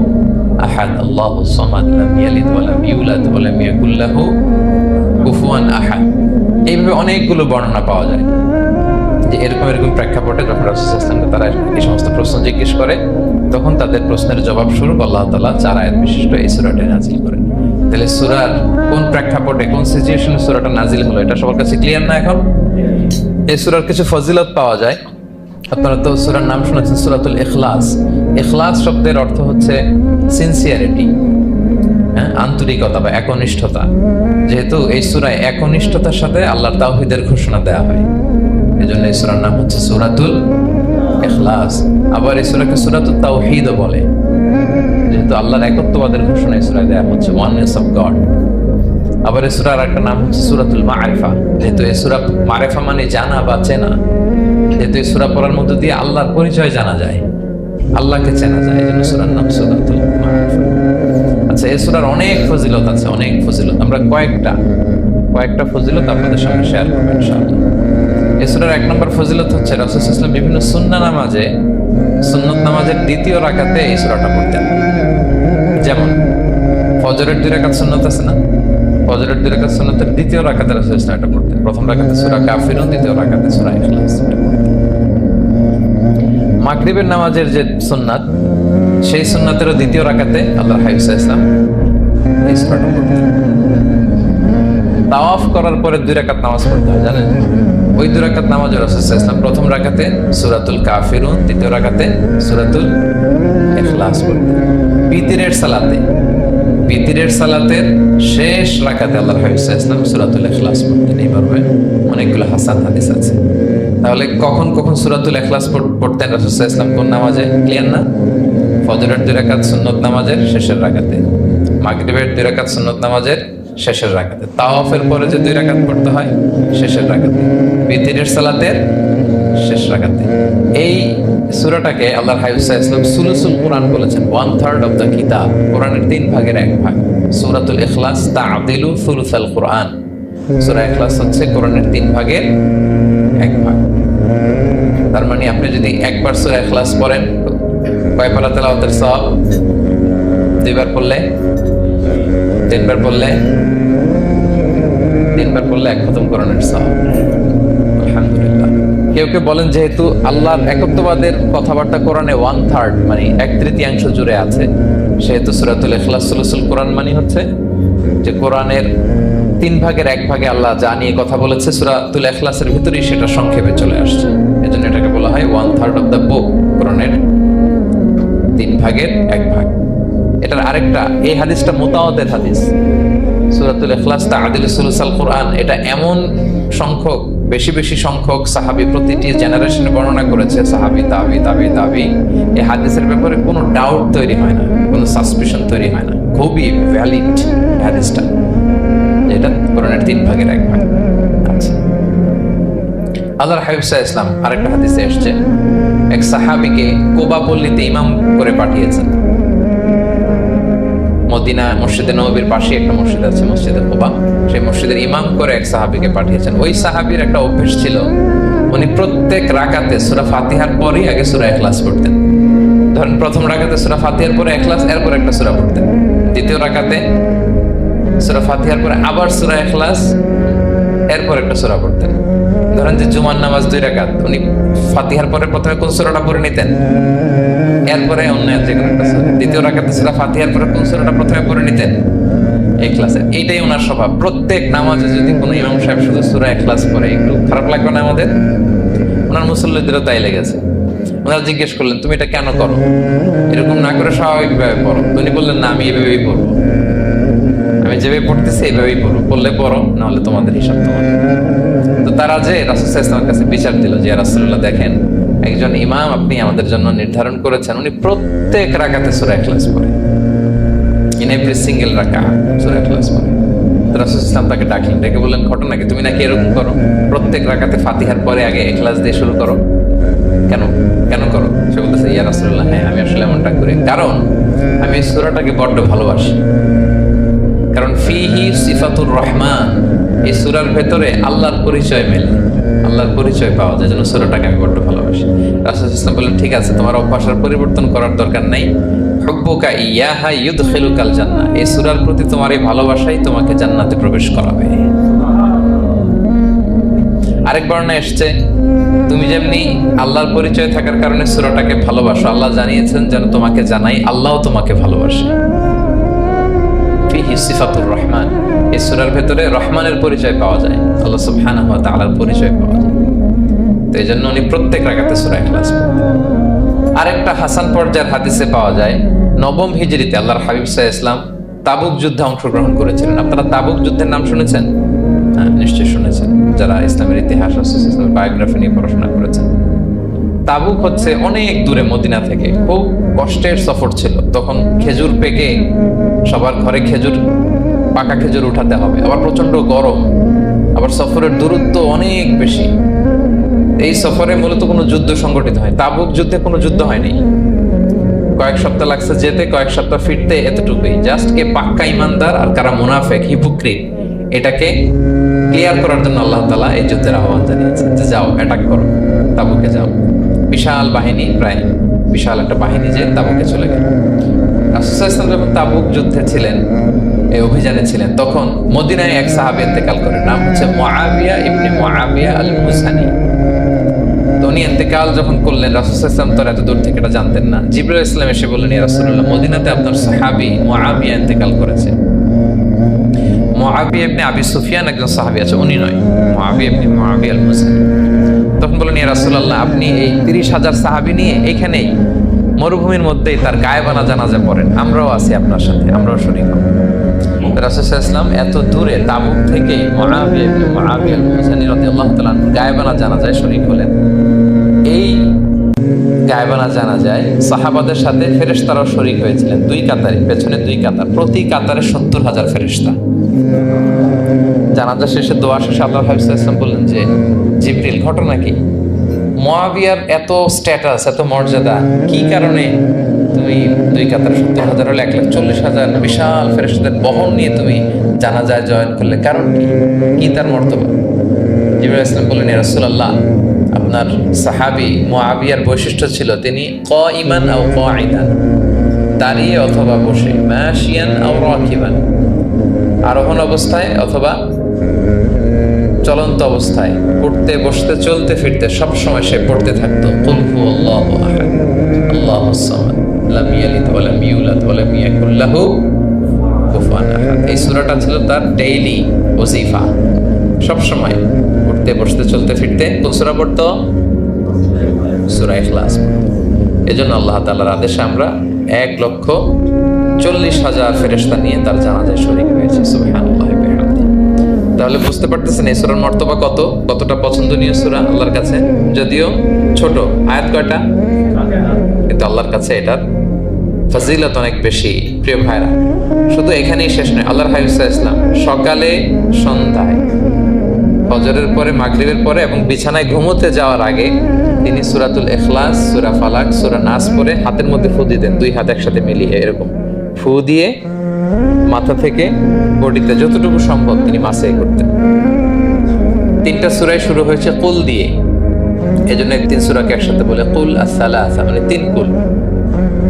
আহাদ আল্লাহুস সামাদ লাম ইয়ালিদ ওয়া লাম ইউলাদ ওয়া লাম ইয়াকুল লাহু কুফুয়ান আহাদ। এইভাবে অনেকগুলো বর্ণনা পাওয়া যায় যে এরকম প্রেক্ষাপটে যখন রাসূল সাল্লাল্লাহু আলাইহি ওয়াসাল্লাম তারা এই সমস্ত প্রশ্ন জিজ্ঞেস করে, তখন তাদের প্রশ্নের জবাব স্বরূপ আল্লাহ তাআলা 4 আয়াত বিশিষ্ট এই সূরাটি নাযিল করেন। তাহলে সূরার কোন প্রেক্ষাপটে, কোন সিচুয়েশনে সূরাটা নাযিল হলো, এটা সবার কাছে ক্লিয়ার না এখন? এই সূরার কিছু ফজিলত পাওয়া যায়। আপনারা তো সূরার নাম শুনেছেন সূরাতুল ইখলাস। ইখলাস শব্দের অর্থ হচ্ছে সিনসিয়ারিটি, আন্তরিকতা বা একনিষ্ঠতা। যেহেতু এই সূরায় একনিষ্ঠতার সাথে আল্লাহর তাওহীদের ঘোষণা দেওয়া হয়, এজন্য এই সূরার নাম হচ্ছে সূরাতুল ইখলাস। আবার এই সূরাকে সূরাতুত তাওহীদও বলে, যেহেতু আল্লাহর একত্ববাদের ঘোষণা এই সূরায় দেওয়া হচ্ছে, ওয়াননেস অফ গড। আবার এই সূরার একটা নাম হচ্ছে সূরাতুল মারিফা, যেহেতু এই সূরা মারিফা মানে জানা বা চেনা, যেহেতু এই সূরা পড়ার মধ্য দিয়ে আল্লাহর পরিচয় জানা যায়, আল্লাহকে চেনা যায়, এই জন্য সূরার নাম সূরাতুল মারিফা। আচ্ছা, এই সূরার অনেক ফজিলত আছে, অনেক ফজিলত। আমরা কয়েকটা ফজিলত আপনাদের সামনে শেয়ার করব ইনশাআল্লাহ। এই সূরার 1 নম্বর ফজিলত হচ্ছে রাসূল সাল্লাল্লাহু আলাইহি ওয়াসাল্লাম বিভিন্ন সুন্নত নামাজের দ্বিতীয় রাকাতে এই সূরাটা পড়তেন। যেমন ফজরের 2 রাকাত সুন্নত আছে না, ফজরের 2 রাকাত সুন্নতের দ্বিতীয় রাকাতে রাসূল সাল্লাল্লাহু আলাইহি ওয়াসাল্লাম এটা পড়তেন। প্রথম রাকাতে সূরা কাফিরুন, দ্বিতীয় রাকাতে সূরা ইখলাস। মাগরিবের নামাজের যে সুন্নাত, সেই সুন্নাতেরও দ্বিতীয় রাকাতে আল্লাহর হাবিব সাল্লাল্লাহু আলাইহি ওয়াসাল্লাম এই সূরাটা পড়তেন। তাওয়াফ করার পরে 2 রাকাত নামাজ পড়তে হয়, জানেন? ওই 2 রাকাত নামাজে রাসূল সাল্লাল্লাহু আলাইহি ওয়াসাল্লাম প্রথম রাকাতে সূরাতুল কাফিরুন, দ্বিতীয় রাকাতে সূরাতুল ইখলাস পড়তেন। বিতিরের সালাতের শেষ রাকাতে আল্লাহর হাবিব সাল্লাল্লাহু আলাইহি ওয়াসাল্লাম সূরাতুল ইখলাস পড়তেন। এইভাবে অনেকগুলো হাসান হাদিস আছে। তাহলে কখন কখন সূরাতুল ইখলাস পড়তেন রাসূল সাল্লাল্লাহু আলাইহি ওয়াসাল্লাম কোন নামাজে? ক্লিয়ার না? ফজরের 2 রাকাত সুন্নত নামাজের শেষের রাকাতে, মাগরিবের 2 রাকাত সুন্নত নামাজের শেষের রাকাতে, তাওয়াফের পরে যে 2 রাকাত পড়তে হয় শেষের রাকাতে, বিতরের সালাতের শেষ রাকাতে। এই সূরাটাকে আল্লাহর হাবিব সাল্লাল্লাহু আলাইহি ওয়াসাল্লাম সুলুসুল কুরআন বলেছেন, 1/3 অফ দ্য কিতাব। কোরআনের 3 ভাগের 1 ভাগ। সূরাতুল ইখলাস তা'দিলু সুলুসাল কুরআন। সূরা ইখলাস হচ্ছে কোরআনের 3 ভাগের 1 ভাগ। তার মানে আপনি যদি একবার সূরা ইখলাস পড়েন, কয় পারা তেলাওয়াতের সওয়াব? 2 বার পড়লে, 3 বার পড়লে, 3 বার পড়লে 1 খতম কোরআনের সওয়াব। আলহামদুলিল্লাহ। কেউ কেউ বলেন যেহেতু আল্লাহর একত্ববাদের কথাবার্তা কোরআনে 1/3 মানে 1/3 জুড়ে আছে, সেহেতু সূরাতুল ইখলাস সুলুসুল কোরআন মানে হচ্ছে যে কোরআনের 3 ভাগের 1 ভাগে আল্লাহ যা নিয়ে কথা বলেছে সূরাতুল ইখলাসের ভিতরেই সেটা সংক্ষেপে চলে আসছে। এজন্য এটাকে বলা হয় 1/3 অফ দ্য বুক, কোরআনের 3 ভাগের 1 ভাগ। এটার আরেকটা, এই হাদিসটা মুতাওয়াতির হাদিস। সূরাতুল ইখলাস তা'দিলু সুলুসাল কুরআন, এটা এমন সংখ্যক, বেশি বেশি সংখ্যক সাহাবী প্রতিটি জেনারেশনে বর্ণনা করেছে, সাহাবী, তাবি। এই হাদিসের ব্যাপারে কোনো ডাউট তৈরি হয় না, কোনো সাসপিশন তৈরি হয় না, খুবই ভ্যালিড হাদিসটা, যেটা কোরআনের 3 ভাগের 1 ভাগ। আচ্ছা, আল্লাহর হাবিব সাল্লাল্লাহু আলাইহি ওয়াসাল্লাম আরেকটা হাদিসে এসেছে, এক সাহাবীকে কুবা পল্লীতে ইমাম করে পাঠিয়েছেন। মদিনা মসজিদে নববীর পাশে একটা মসজিদ আছে, মসজিদে কুবা, সেই মসজিদের ইমাম করে এক সাহাবীকে পাঠিয়েছেন। ওই সাহাবীর একটা অভ্যাস ছিল, উনি প্রত্যেক রাকাতে সূরা ফাতিহার পরেই আগে সূরা ইখলাস পড়তেন। ধরেন প্রথম রাকাতে সূরা ফাতিহার পরে ইখলাস, এরপর একটা সূরা পড়তেন। দ্বিতীয় রাকাতে সূরা ফাতিহার পরে আবার সূরা ইখলাস, এরপর একটা সূরা পড়তেন। ধরেন যে জুমার নামাজ 2 রাকাত, উনি ফাতিহার পরে প্রথমে কোন সূরাটা পড়ে নিতেন, এরপরে অন্য যে কোনো একটা সূরা। দ্বিতীয় রাকাতে সূরা ফাতিহার পরে কোন সূরাটা প্রথমে পড়ে নিতেন, ইখলাসের। এইটাই ওনার স্বভাব। প্রত্যেক নামাজে যদি কোনো ইমাম সাহেব শুধু সূরা ইখলাস পড়ে, একটু খারাপ লাগবে না আমাদের? ওনার মুসল্লিদেরও তাই লেগেছে। ওনারা জিজ্ঞেস করলেন, তুমি এটা কেন করো? এরকম না করে স্বাভাবিকভাবে পড়ো। উনি বললেন, না, আমি এভাবেই পড়বো, আমি যেভাবে পড়তেছি এইভাবেই পড়ো, পড়লে পড়ো, না হলে তোমাদের হিসাব তোমাদের। তো তারা যে রাসূল সাল্লাল্লাহু আলাইহি ওয়াসাল্লামের কাছে বিচার দিল যে, ইয়া রাসূলুল্লাহ, দেখেন একজন ইমাম আপনি আমাদের জন্য নির্ধারণ করেছেন, উনি প্রত্যেক রাকাতে সূরা ইখলাস পড়ে, ইন এভরি সিঙ্গেল রাকাত সূরা ইখলাস পড়ে। তো রাসূল সাল্লাল্লাহু আলাইহি ওয়াসাল্লাম তাকে ডাকলেন, ডেকে বললেন, ঘটনা কি? তুমি নাকি এরকম করো, প্রত্যেক রাকাতে ফাতিহার পরে আগে ইখলাস দিয়ে শুরু করো, কেন করো? সে বলতেছে, ইয়া রাসূলুল্লাহ, হ্যাঁ, আমি আসলে এমনটা করি কারণ আমি এই সূরাটাকে বড্ড ভালোবাসি। কারণ ফিহি সিফাতুর রহমান, এই সূরার ভেতরে আল্লাহর পরিচয় মেলে, আল্লাহর পরিচয় পাওয়া যায়, যেন সূরাটাকে আমি বড্ড ভালোবাসি। রাসূল সাল্লাল্লাহু আলাইহি ওয়াসাল্লাম বললেন, ঠিক আছে, তোমার অভ্যাসের পরিবর্তন করার দরকার নাই। হুব্বুকা ইয়াহা ইউদখিলুকাল জান্নাহ, এই সূরার প্রতি তোমার এই ভালোবাসাই তোমাকে জান্নাতে প্রবেশ করাবে। আরেক বর্ণনায় এসেছে, তুমি যেমনি আল্লাহর পরিচয় থাকার কারণে সূরাটাকে ভালোবাসো, আল্লাহ জানিয়েছেন যেন তোমাকে জানাই আল্লাহও তোমাকে ভালোবাসে। ফিহি সিফাতুর রহমান, এই সূরার ভেতরে রহমানের পরিচয় পাওয়া যায়, আল্লাহ সুবহানাহু ওয়া তাআলার পরিচয় পাওয়া যায়। তো এই জন্য উনি প্রত্যেক রাকাতে সূরা ইখলাস পড়তেন। আরেকটা হাসান পর্যায়ের হাদিসে পাওয়া যায়, 9ম হিজরিতে আল্লাহর হাবিব সাল্লাল্লাহু আলাইহি ওয়াসাল্লাম তাবুক যুদ্ধে অংশগ্রহণ করেছিলেন। আপনারা তাবুক যুদ্ধের নাম শুনেছেন? হ্যাঁ, নিশ্চয়ই শুনেছেন, যারা ইসলামের ইতিহাস, বায়োগ্রাফি নিয়ে পড়াশোনা করেছেন। তাবুক হচ্ছে অনেক দূরে মদিনা থেকে, খুব কষ্টের সফর ছিল। তখন খেজুর পেকে সবার ঘরে পাকা খেজুর উঠাতে হবে, আবার প্রচন্ড গরম, আবার সফরের দূরত্ব অনেক বেশি। এই সফরে মূলত কোনো যুদ্ধ সংগঠিত হয়। তাবুক যুদ্ধে কোনো যুদ্ধ হয়নি, কয়েক সপ্তাহ লাগছে যেতে, কয়েক সপ্তাহ ফিরতে, এতটুকুই। জাস্ট কে পাক্কা ইমানদার আর কারা মুনাফিক, হিপোক্রিট, এটাকে ক্লিয়ার করার জন্য আল্লাহ তাআলা এই যুদ্ধের আহ্বান জানিয়েছেন যে যাও, অ্যাটাক করো, তাবুকে যাও। বিশাল বাহিনী, প্রায় বিশাল একটা বাহিনী যে তাবুকে চলে গেল। রাসূল সাল্লাল্লাহু আলাইহি ওয়াসাল্লাম যখন তাবুক যুদ্ধে ছিলেন, এই অভিযানে ছিলেন, তখন মদিনায় এক সাহাবী ইন্তেকাল করেন, নাম হচ্ছে মুআবিয়া ইবনে মুআবিয়া আল মুসানি। তো উনি ইন্তেকাল যখন করলেন, রাসূল সাল্লাল্লাহু আলাইহি ওয়াসাল্লাম তো এত দূর থেকে এটা জানতেন না। জিবরাইল আলাইহিস সালাম এসে বললেন, ইয়া রাসূলুল্লাহ, মদিনাতে আপনার সাহাবী মুআবিয়া ইন্তেকাল করেছে। মুআবিয়া ইবনে আবি সুফিয়ান একজন সাহাবী আছে, উনি নয়, মুআবিয়া ইবনে মুআবিয়া আল মুসানি। তখন বললেন, ইয়া রাসূলুল্লাহ, আপনি এই 30,000 সাহাবী নিয়ে এখানেই মরুভূমির মধ্যেই তার গায়েবানা জানাজা পড়েন, আমরাও আছি আপনার সাথে, আমরাও শরীক হব। রাসূল সাল্লাল্লাহু আলাইহি ওয়াসাল্লাম এত দূরে তাবুক থেকে মুআবিয়া আল-মুজানি রাদিয়াল্লাহু তাআলা গায়েবানা জানাজায় শরীক হলেন। এই গায়েবানা জানাজায় সাহাবাদের সাথে ফেরেশতারাও শরীক হয়েছিলেন, দুই কাতারে, পেছনে দুই কাতার, প্রতি কাতারে 70,000 ফেরেশতা। জানাজা শেষে দোয়া শেষে আল্লাহর হাবিব সাল্লাল্লাহু আলাইহি ওয়াসাল্লাম বললেন যে জিবরিল, ঘটনা কি? মুআবিয়ার এত স্ট্যাটাস, এত মর্যাদা, কি কারণে তুমি দুই কাতারে 70,000 হলে 1,40,000 বিশাল ফেরেশতাদের বহন নিয়ে তুমি জানাজায় জয়েন করলে, কারণ কি? কি তার মর্তবা? জিবরাইল আলাইহিস সালাম বললেন, ইয়া রাসূলুল্লাহ, আপনার সাহাবী মুআবিয়ার বৈশিষ্ট্য ছিল তিনি কাইমান আও কাঈদান, দাঁড়িয়ে অথবা বসে, মাশিয়ান আও রাকিবান, আরোহণ অবস্থায় অথবা চলন্ত অবস্থায়, উঠতে বসতে চলতে ফিরতে সব সময় সে পড়তে থাকতো কুল হুয়াল্লাহু আহাদ আল্লাহুস সামাদ লাম ইয়ালিদ ওয়া লাম ইউলাদ ওয়া লাম ইয়াকুল লাহু কুফুয়ান আহাদ। এই সূরাটা ছিল তার ডেইলি ওজিফা, সব সময় উঠতে বসতে চলতে ফিরতে কোন সূরা পড়তো? সূরা ইখলাস। এজন্য আল্লাহ তাআলার আদেশে আমরা 1,40,000 ফেরেশতা নিয়ে তার জানাজায় শরীক হয়েছে। সুবহানাল্লাহ। তাহলে বুঝতে পারতেছেন এই সূরার মর্তবা কতটা পছন্দনীয় সূরা আল্লাহর কাছে। যদিও ছোট আয়াত, কয়টা? কিন্তু আল্লাহর কাছে এটার ফজিলত অনেক বেশি। প্রিয় ভাইরা, শুধু এখানেই শেষ নয়, আল্লাহর হাবিব সাল্লাল্লাহু আলাইহি ওয়াসাল্লাম সকালে, সন্ধ্যায়, ফজরের পরে, মাগরিবের পরে এবং বিছানায় ঘুমোতে যাওয়ার আগে তিনি সূরাতুল ইখলাস, সূরা ফালাক, সূরা নাস পড়ে হাতের মধ্যে ফু দিতেন, দুই হাত একসাথে মিলিয়ে এরকম ফু দিয়ে মাথা থেকে বডিতে যতটুকু সম্ভব তিনি মাসাই করতেন। 3টা সূরাই শুরু হয়েছে কুল দিয়ে, এজন্য 3 সূরাকে একসাথে বলে কুল আস-সালাসা, মানে 3 কুল।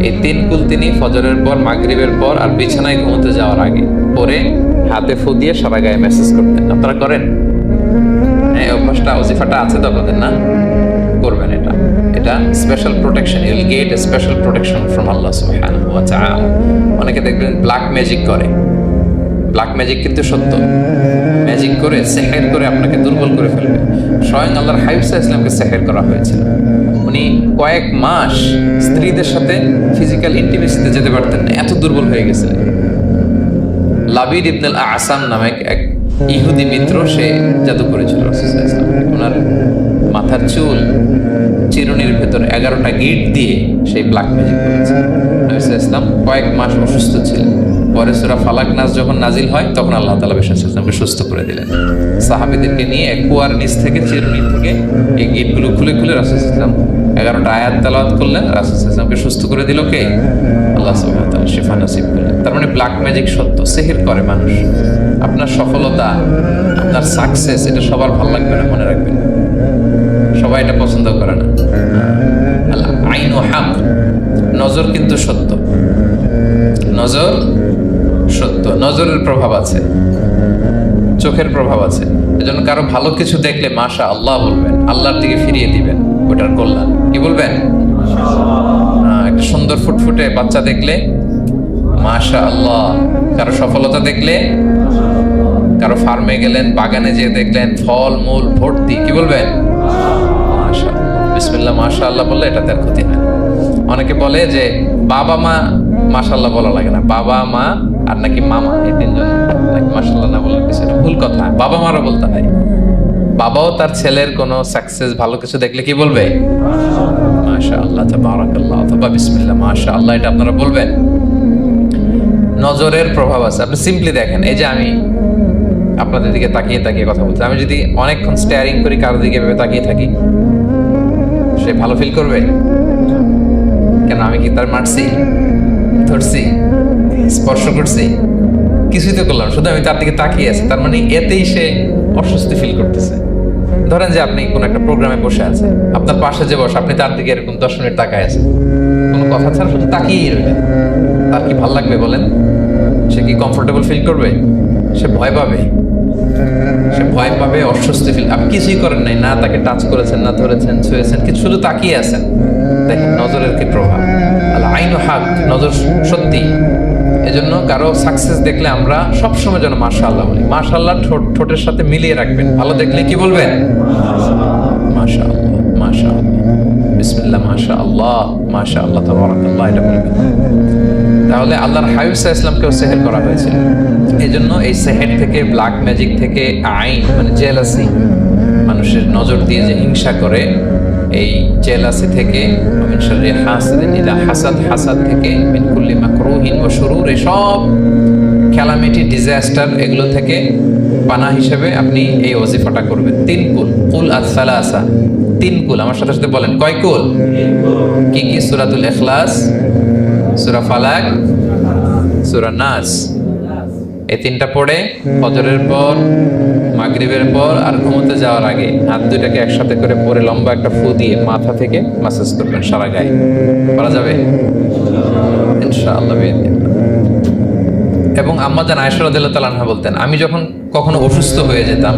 এই 3 কুল তিনি ফজরের পর, মাগরিবের পর আর বিছানায় ঘুমোতে যাওয়ার আগে পরে হাতে ফু দিয়ে সারা গায়ে মেসেজ করতেন। আপনারা করেন? এই অভ্যাসটা, ওজিফাটা আছে তো আপনাদের? না, করবেন। এটা special protection, you will get a special protection from Allah সুবহানাহু ওয়া তাআলা। অনেকে দেখবেন ব্ল্যাক ম্যাজিক করে, ব্ল্যাক ম্যাজিক কিন্তু সত্য, ম্যাজিক করে সেহের করে আপনাকে দুর্বল করে ফেলবে। স্বয়ং আল্লাহর হাবিব সাল্লাল্লাহু আলাইহি ওয়াসাল্লামকে সেহের করা হয়েছিল। উনি কয়েক মাস স্ত্রীদের সাথে ফিজিক্যাল ইন্টিমেসিতে যেতে পারতেন না, এত দুর্বল হয়ে গেছিলেন। লাবিদ ইবনে আল-আসাম নামে এক ইহুদি মিত্র, সে জাদু করেছিল রাসূল সাল্লাল্লাহু আলাইহি ওয়াসাল্লাম। ওনার মাথার চুল চিরুনির ভেতরে 11টা গিট দিয়ে সেই ব্ল্যাক ম্যাজিক করেছে। নবী সাল্লাল্লাহু আলাইহি ওয়াসাল্লাম কয়েক মাস অসুস্থ ছিলেন। পরে সূরা ফালাক নাস যখন নাজিল হয় তখন আল্লাহ তাআলা রাসূল সাল্লাল্লাহু আলাইহি ওয়াসাল্লামকে সুস্থ করে দিলেন। সাহাবীদেরকে নিয়ে এক কুয়ার নিচ থেকে, চিরুনি থেকে এই গিটগুলো খুলে খুলে রাসূল সাল্লাল্লাহু আলাইহি ওয়াসাল্লাম 11টা আয়াত তেলাওয়াত করলেন। রাসূল সাল্লাল্লাহু আলাইহি ওয়াসাল্লামকে সুস্থ করে দিল কে? আল্লাহ সুবহানাহু ওয়া তাআলা শিফা নসিব করলেন। তার মানে ব্ল্যাক ম্যাজিক সত্য, সিহির করে মানুষ। আপনার সফলতা, আপনার সাকসেস, এটা সবার ভালো লাগবে না, মনে রাখবেন। সবাই এটা পছন্দ করে না। আইনু হক, নজর কিন্তু সত্য, নজর সত্য, নজরের প্রভাব আছে, চোখের প্রভাব আছে। এজন্য কারো ভালো কিছু দেখলে মাশা আল্লাহ বলবেন, আল্লাহর দিকে ফিরিয়ে দিবেন, ওটার কল্যাণ। কি বলবেন? একটা সুন্দর ফুটফুটে বাচ্চা দেখলে মাশা আল্লাহ। কারো সফলতা দেখলে, কারো ফার্মে গেলেন, বাগানে যেয়ে দেখলেন ফল মূল ভর্তি, কি বলবেন? মাশাআল্লাহ, বিসমিল্লাহ মাশাআল্লাহ বললে এটাতে আর ক্ষতি হয়। অনেকে বলে যে বাবা মা মাশাআল্লাহ বলা লাগে না, বাবা মা আর নাকি মামা, এই 3 জন নাকি মাশাআল্লাহ না বলার কিছু, এটা ভুল কথা। বাবা মারও বলতে হয়। বাবাও তার ছেলের কোনো সাকসেস, ভালো কিছু দেখলে কি বলবে? মাশাআল্লাহ, তাবারাকাল্লাহ, অথবা বিসমিল্লাহ মাশাআল্লাহ, এটা আপনারা বলবেন। নজরের প্রভাব আছে। আপনি সিম্পলি দেখেন, এই যে আমি আপনাদের দিকে তাকিয়ে তাকিয়ে কথা বলছি, আমি যদি অনেকক্ষণ স্টেয়ারিং করি, কারোর দিকে ভেবে তাকিয়ে থাকি, সে ভালো ফিল করবে? কেন? আমি কি তার মারছি, ধরছি, স্পর্শ করছি? কিছুই তো করলাম, শুধু আমি তার দিকে তাকিয়ে আছি। তার মানে এতেই সে অস্বস্তি ফিল করতেছে। ধরেন যে আপনি কোন একটা প্রোগ্রামে বসে আছেন, আপনার পাশে যে বসে, আপনি তার দিকে এরকম 10 মিনিট তাকায় আছেন, কোনো কথা ছাড়া শুধু তাকিয়েই রইলেন, তার কি ভাল লাগবে বলেন? সে কি কমফোর্টেবল ফিল করবে? সে ভয় পাবে, সে ভয় পাবে, অস্বস্তি ফিল। আপনি কিছুই করেন নাই, না তাকে টাচ করেছেন, না ধরেছেন, ছুঁয়েছেন, কিছু, শুধু তাকিয়ে আছেন। দেখেন নজরের কি প্রভাব। আল আইনু হক, নজর সত্যি। এজন্য কারো সাকসেস দেখলে আমরা সবসময় যেন মাশাআল্লাহ বলি। মাশাআল্লাহ ঠোঁটের সাথে মিলিয়ে রাখবেন। ভালো দেখলে কি বলবেন? মাশাআল্লাহ, মাশাআল্লাহ, বিসমিল্লাহ মাশা আল্লাহ তাবারাকাল্লাহ এটা বলবেন। তাহলে আল্লাহর হাবিব সাল্লাল্লাহু আলাইহি ওয়াসাল্লামকেও সেহের করা হয়েছিল। এই জন্য এই সেহের থেকে, ব্ল্যাক ম্যাজিক থেকে, আইন মানে জেলাসি, মানুষের নজর দিয়ে যে হিংসা করে, এই জেলাসি থেকে, মিন শাররি হাসিদিন ইযা হাসাদ, হাসাদ থেকে, মিন কুল্লি মাকরুহিন ওয়া শুরুর, সব ক্যালামিটি, ডিজাস্টার, এগুলো থেকে পানা হিসেবে আপনি এই ওয়াজিফাটা করবেন। 3 কুল, কুল আস-সালাসা, 3 কুল। আমার সাথে সাথে বলেন কয় কুল? কি কি? সূরাতুল ইখলাস, সূরা ফালাক, সূরা নাস। এই 3টা পড়ে ফজরের পর, মাগরিবের পর আর ঘুমোতে যাওয়ার আগে হাত দুইটাকে একসাথে করে পরে লম্বা একটা ফু দিয়ে মাথা থেকে মাসাজ করবেন সারা গায়ে। করা যাবে ইনশাআল্লাহ বিইذنিল্লাহ। এবং আম্মা জান আয়েশা রাদিয়াল্লাহু তাআলা আনহা বলতেন, আমি যখন কখনো অসুস্থ হয়ে যেতাম,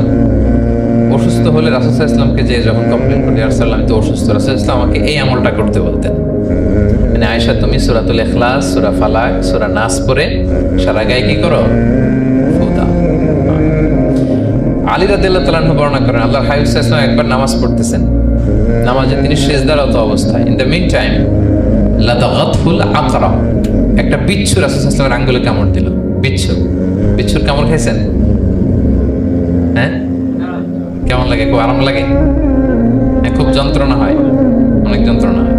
অসুস্থ হলে রাসূল সাল্লাল্লাহু আলাইহি ওয়াসাল্লামকে যে যখন কমপ্লেইন করি, ইয়া রাসূলুল্লাহ আমি তো অসুস্থ, রাসূল সাল্লাল্লাহু আলাইহি ওয়াসাল্লাম আমাকে এই আমলটা করতে বলতেন। মানে আয়েশা, তুমি সূরাতুল ইখলাস, সূরা ফালাক, সূরা নাস পড়ে সারা গায়ে কি করো? ফু দাও। আলী রাদিয়াল্লাহু তাআলা আনহু বর্ণনা করেন, আল্লাহর হাবিব সাল্লাল্লাহু আলাইহি ওয়াসাল্লাম একবার নামাজ পড়তেছেন, নামাজে তিনি সিজদারত অবস্থায়, ইন দ্য মিন টাইম লাদাগাতহুল আকরা, একটা বিচ্ছু রাসূল সাল্লাল্লাহু আলাইহি ওয়াসাল্লামের আঙ্গুলে কামড় দিল। বিচ্ছুর কামড় খাইছেন? হ্যাঁ, কেমন লাগে? খুব আরাম লাগে? খুব যন্ত্রণা হয়, অনেক যন্ত্রণা হয়।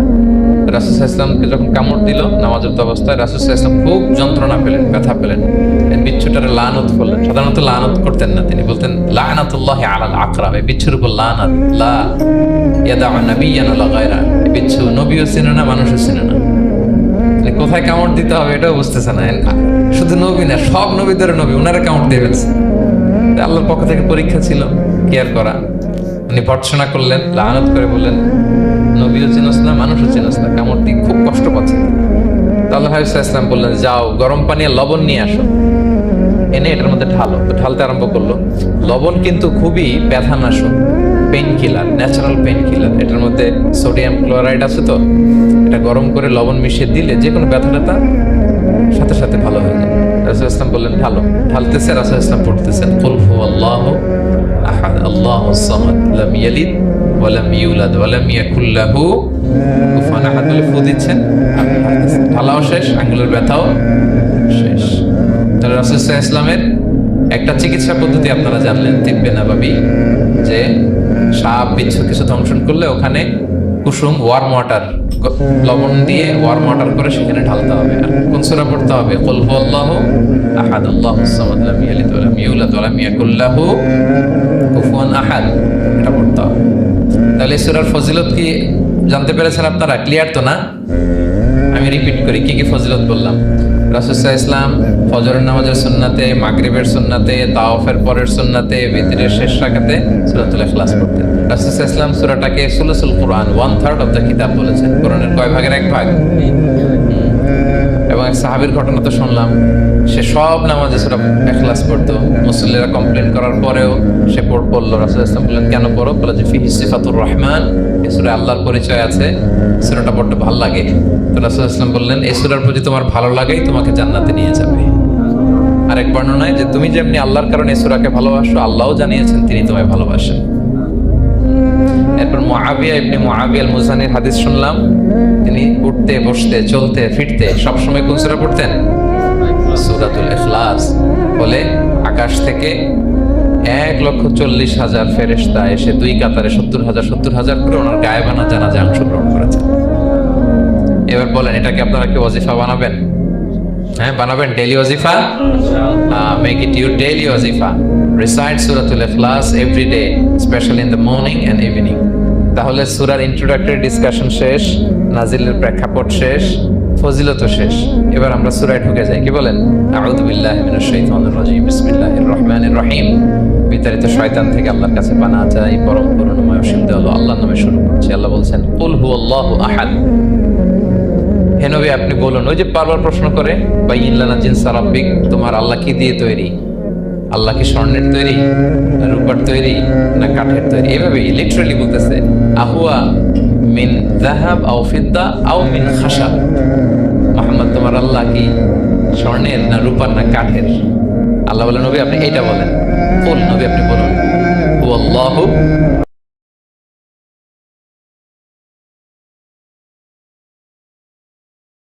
রাসূল সাল্লাল্লাহু আলাইহি ওয়াসাল্লামকে যখন কামড় দিল নামাজরত অবস্থায়, রাসূল সাল্লাল্লাহু আলাইহি ওয়াসাল্লাম খুব যন্ত্রণা পেলেন, ব্যথা পেলেন। এই বিচ্ছুটারে লানত করলেন। সাধারণত লানত করতেন না, তিনি বলতেন লানাতুল্লাহি আলাল আকরা, এই বিচ্ছুর উপর লানাত, লা ইয়াদা নাবিয়ান ওয়ালা গায়রা। এই বিচ্ছু নবীও চিনে না, মানুষও চিনে না, কোথায় কামড় দিতে হবে এটাও বুঝতেছে না। শুধু নবী না, সব নবীদের নবী, ওনারা কামড় দিয়ে ফেলছে। আল্লাহর পক্ষ থেকে পরীক্ষা ছিল, কেয়ার করা। উনি ভর্ৎসনা করলেন, লানত করে বললেন, নবীও চিনস না, মানুষও চিনস না, কামড় দিয়ে খুব কষ্ট পাচ্ছে। আল্লাহ হাবিব সাল্লাল্লাহু আলাইহি ওয়াসাল্লাম বললেন, যাও গরম পানি আর লবণ নিয়ে আসো, এনে এটার মধ্যে ঢালো। তো ঢালতে আরম্ভ করলো। লবণ কিন্তু খুবই ব্যথানাশক, pain killer, natural pain killer. এটার মধ্যে সোডিয়াম ক্লোরাইড আছে, তো এটা গরম করে লবণ মিশিয়ে দিলে যে কোনো ব্যথা সাথে সাথে ভালো হয়ে যায়। রাসূল ইসলাম বললেন ঢালো। ঢালতেছে, রাসূল ইসলাম পড়তেছেন কুল হুয়াল্লাহু আহাদ আল্লাহুস সামাদ লাম ইয়ালিদ ওয়া লাম ইউলাদ ওয়া লাম ইয়াকুল লাহু কুফুয়ান আহাদ বলে ফু দিচ্ছেন। ঢালাও শেষ, আঙ্গুলের ব্যথাও শেষ। তাহলে রাসূল সাল্লাল্লাহু আলাইহি ওয়াসাল্লামের একটা চিকিৎসা পদ্ধতি আপনারা জানলেন, তিব্বে নাবাবী, যে সাপ বিচ্ছু কিছু দংশন করলে ওখানে কুসুম, ওয়ার্ম ওয়াটার, লবণ দিয়ে ওয়ার্ম ওয়াটার করে সেখানে ঢালতে হবে। আর কোন সূরা পড়তে হবে? কুল হুয়াল্লাহু আহাদ আল্লাহুস সামাদ লাম ইয়ালিদ ওয়া লাম ইউলাদ ওয়া লাম ইয়াকুল লাহু কুফুয়ান আহাদ, এটা পড়তে হবে। তাহলে এই সূরার ফজিলত কি জানতে পেরেছেন আপনারা? ক্লিয়ার তো না? আমি রিপিট করি, কি কি ফজিলত বললাম। রাসূল সাল্লাল্লাহু আলাইহি ওয়াসাল্লাম ফজরের নামাজের সুন্নাতে, মাগরিবের সুন্নাতে, তাওয়াফের পরের সুন্নাতে, বিতরের শেষ রাকাতে সূরাতুল ইখলাস পড়তেন। রাসূল সাল্লাল্লাহু আলাইহি ওয়াসাল্লাম সূরাটাকে সুলুসুল কুরআন, 1/3 অফ দ্য কিতাব বলেছেন। কোরআনের কয় ভাগের 1 ভাগ? এবং এক সাহাবীর ঘটনা তো শুনলাম, সে সব নামাজে সূরা ইখলাস পড়তো। মুসল্লিরা কমপ্লেইন করার পরেও সে পড়লো। রাসূল সাল্লাল্লাহু আলাইহি ওয়াসাল্লাম বললেন, কেন পড়ো? বলে যে ফিহি সিফাতুর রহমান, এই সূরায় আল্লাহর পরিচয় আছে, সূরাটা পড়তে ভালো লাগে। তো রাসূল সাল্লাল্লাহু আলাইহি ওয়াসাল্লাম বললেন, এই সূরার প্রতি তোমার ভালো লাগাই তোমাকে জান্নাতে নিয়ে যাবে। আরেক বর্ণনায় যে তুমি যেমনি আল্লাহর কারণে এই সূরাকে ভালোবাসো, আল্লাহও জানিয়েছেন তিনি তোমায় ভালোবাসেন। এরপর মুআবিয়া ইবনে মুআবিয়া আল মুজানির হাদিস শুনলাম, তিনি উঠতে, বসতে, চলতে, ফিরতে সবসময় কোন সূরা পড়তেন? সূরাতুল ইখলাস। বলে আকাশ থেকে 1,40,000 ফেরেশতা এসে 2 কাতারে 70,000 করে ওনার গায়েবানা জানাজায় অংশগ্রহণ করেছেন। এবার বলেন, এটাকে আপনারা কি ওয়াজিফা বানাবেন? হ্যাঁ, বানাবেন? ডেইলি ওয়াজিফা, মেক ইট ইউর ডেইলি ওয়াজিফা। রিসাইট সূরাতুল ইখলাস every day, specially in the morning and evening. তাহলে সূরার ইন্ট্রোডাক্টরি ডিসকাশন শেষ, নাজিলের প্রেক্ষাপট শেষ, ফজিলত শেষ। এবার আমরা সূরায় ঢুকে যাই। কি বলেন? আউযু বিল্লাহি মিনাশ শাইতানির রাজীম, বিসমিল্লাহির রহমানির রহিম। বিতাড়িত শয়তান থেকে আল্লাহর কাছে পানাহ চাই, পরম করুণাময় অসীম দয়ালু আল্লাহর নামে শুরু করছি। আল্লাহ বলছেন, কুল হুয়াল্লাহু আহাদ। হে নবী আপনি বলুন, ওই যে বারবার প্রশ্ন করে, বাইয়িন লানা জিনসা রাব্বিক, তোমার আল্লাহ কি দিয়ে তৈরি? আল্লাহ কি স্বর্ণের তৈরি, না রূপার তৈরি, না কাঠের তৈরি? এইভাবে লিটারালি বলতেছে, আহুয়া মিন যাহাব আও ফিদ্দা আও মিন খাশাব। মুহাম্মদ তোমার আল্লাহ কি স্বর্ণের, না রূপার, না কাঠের? আল্লাহ বলেন, নবী আপনি এইটা বলেন। কুল, নবী আপনি বলুন, হুয়াল্লাহু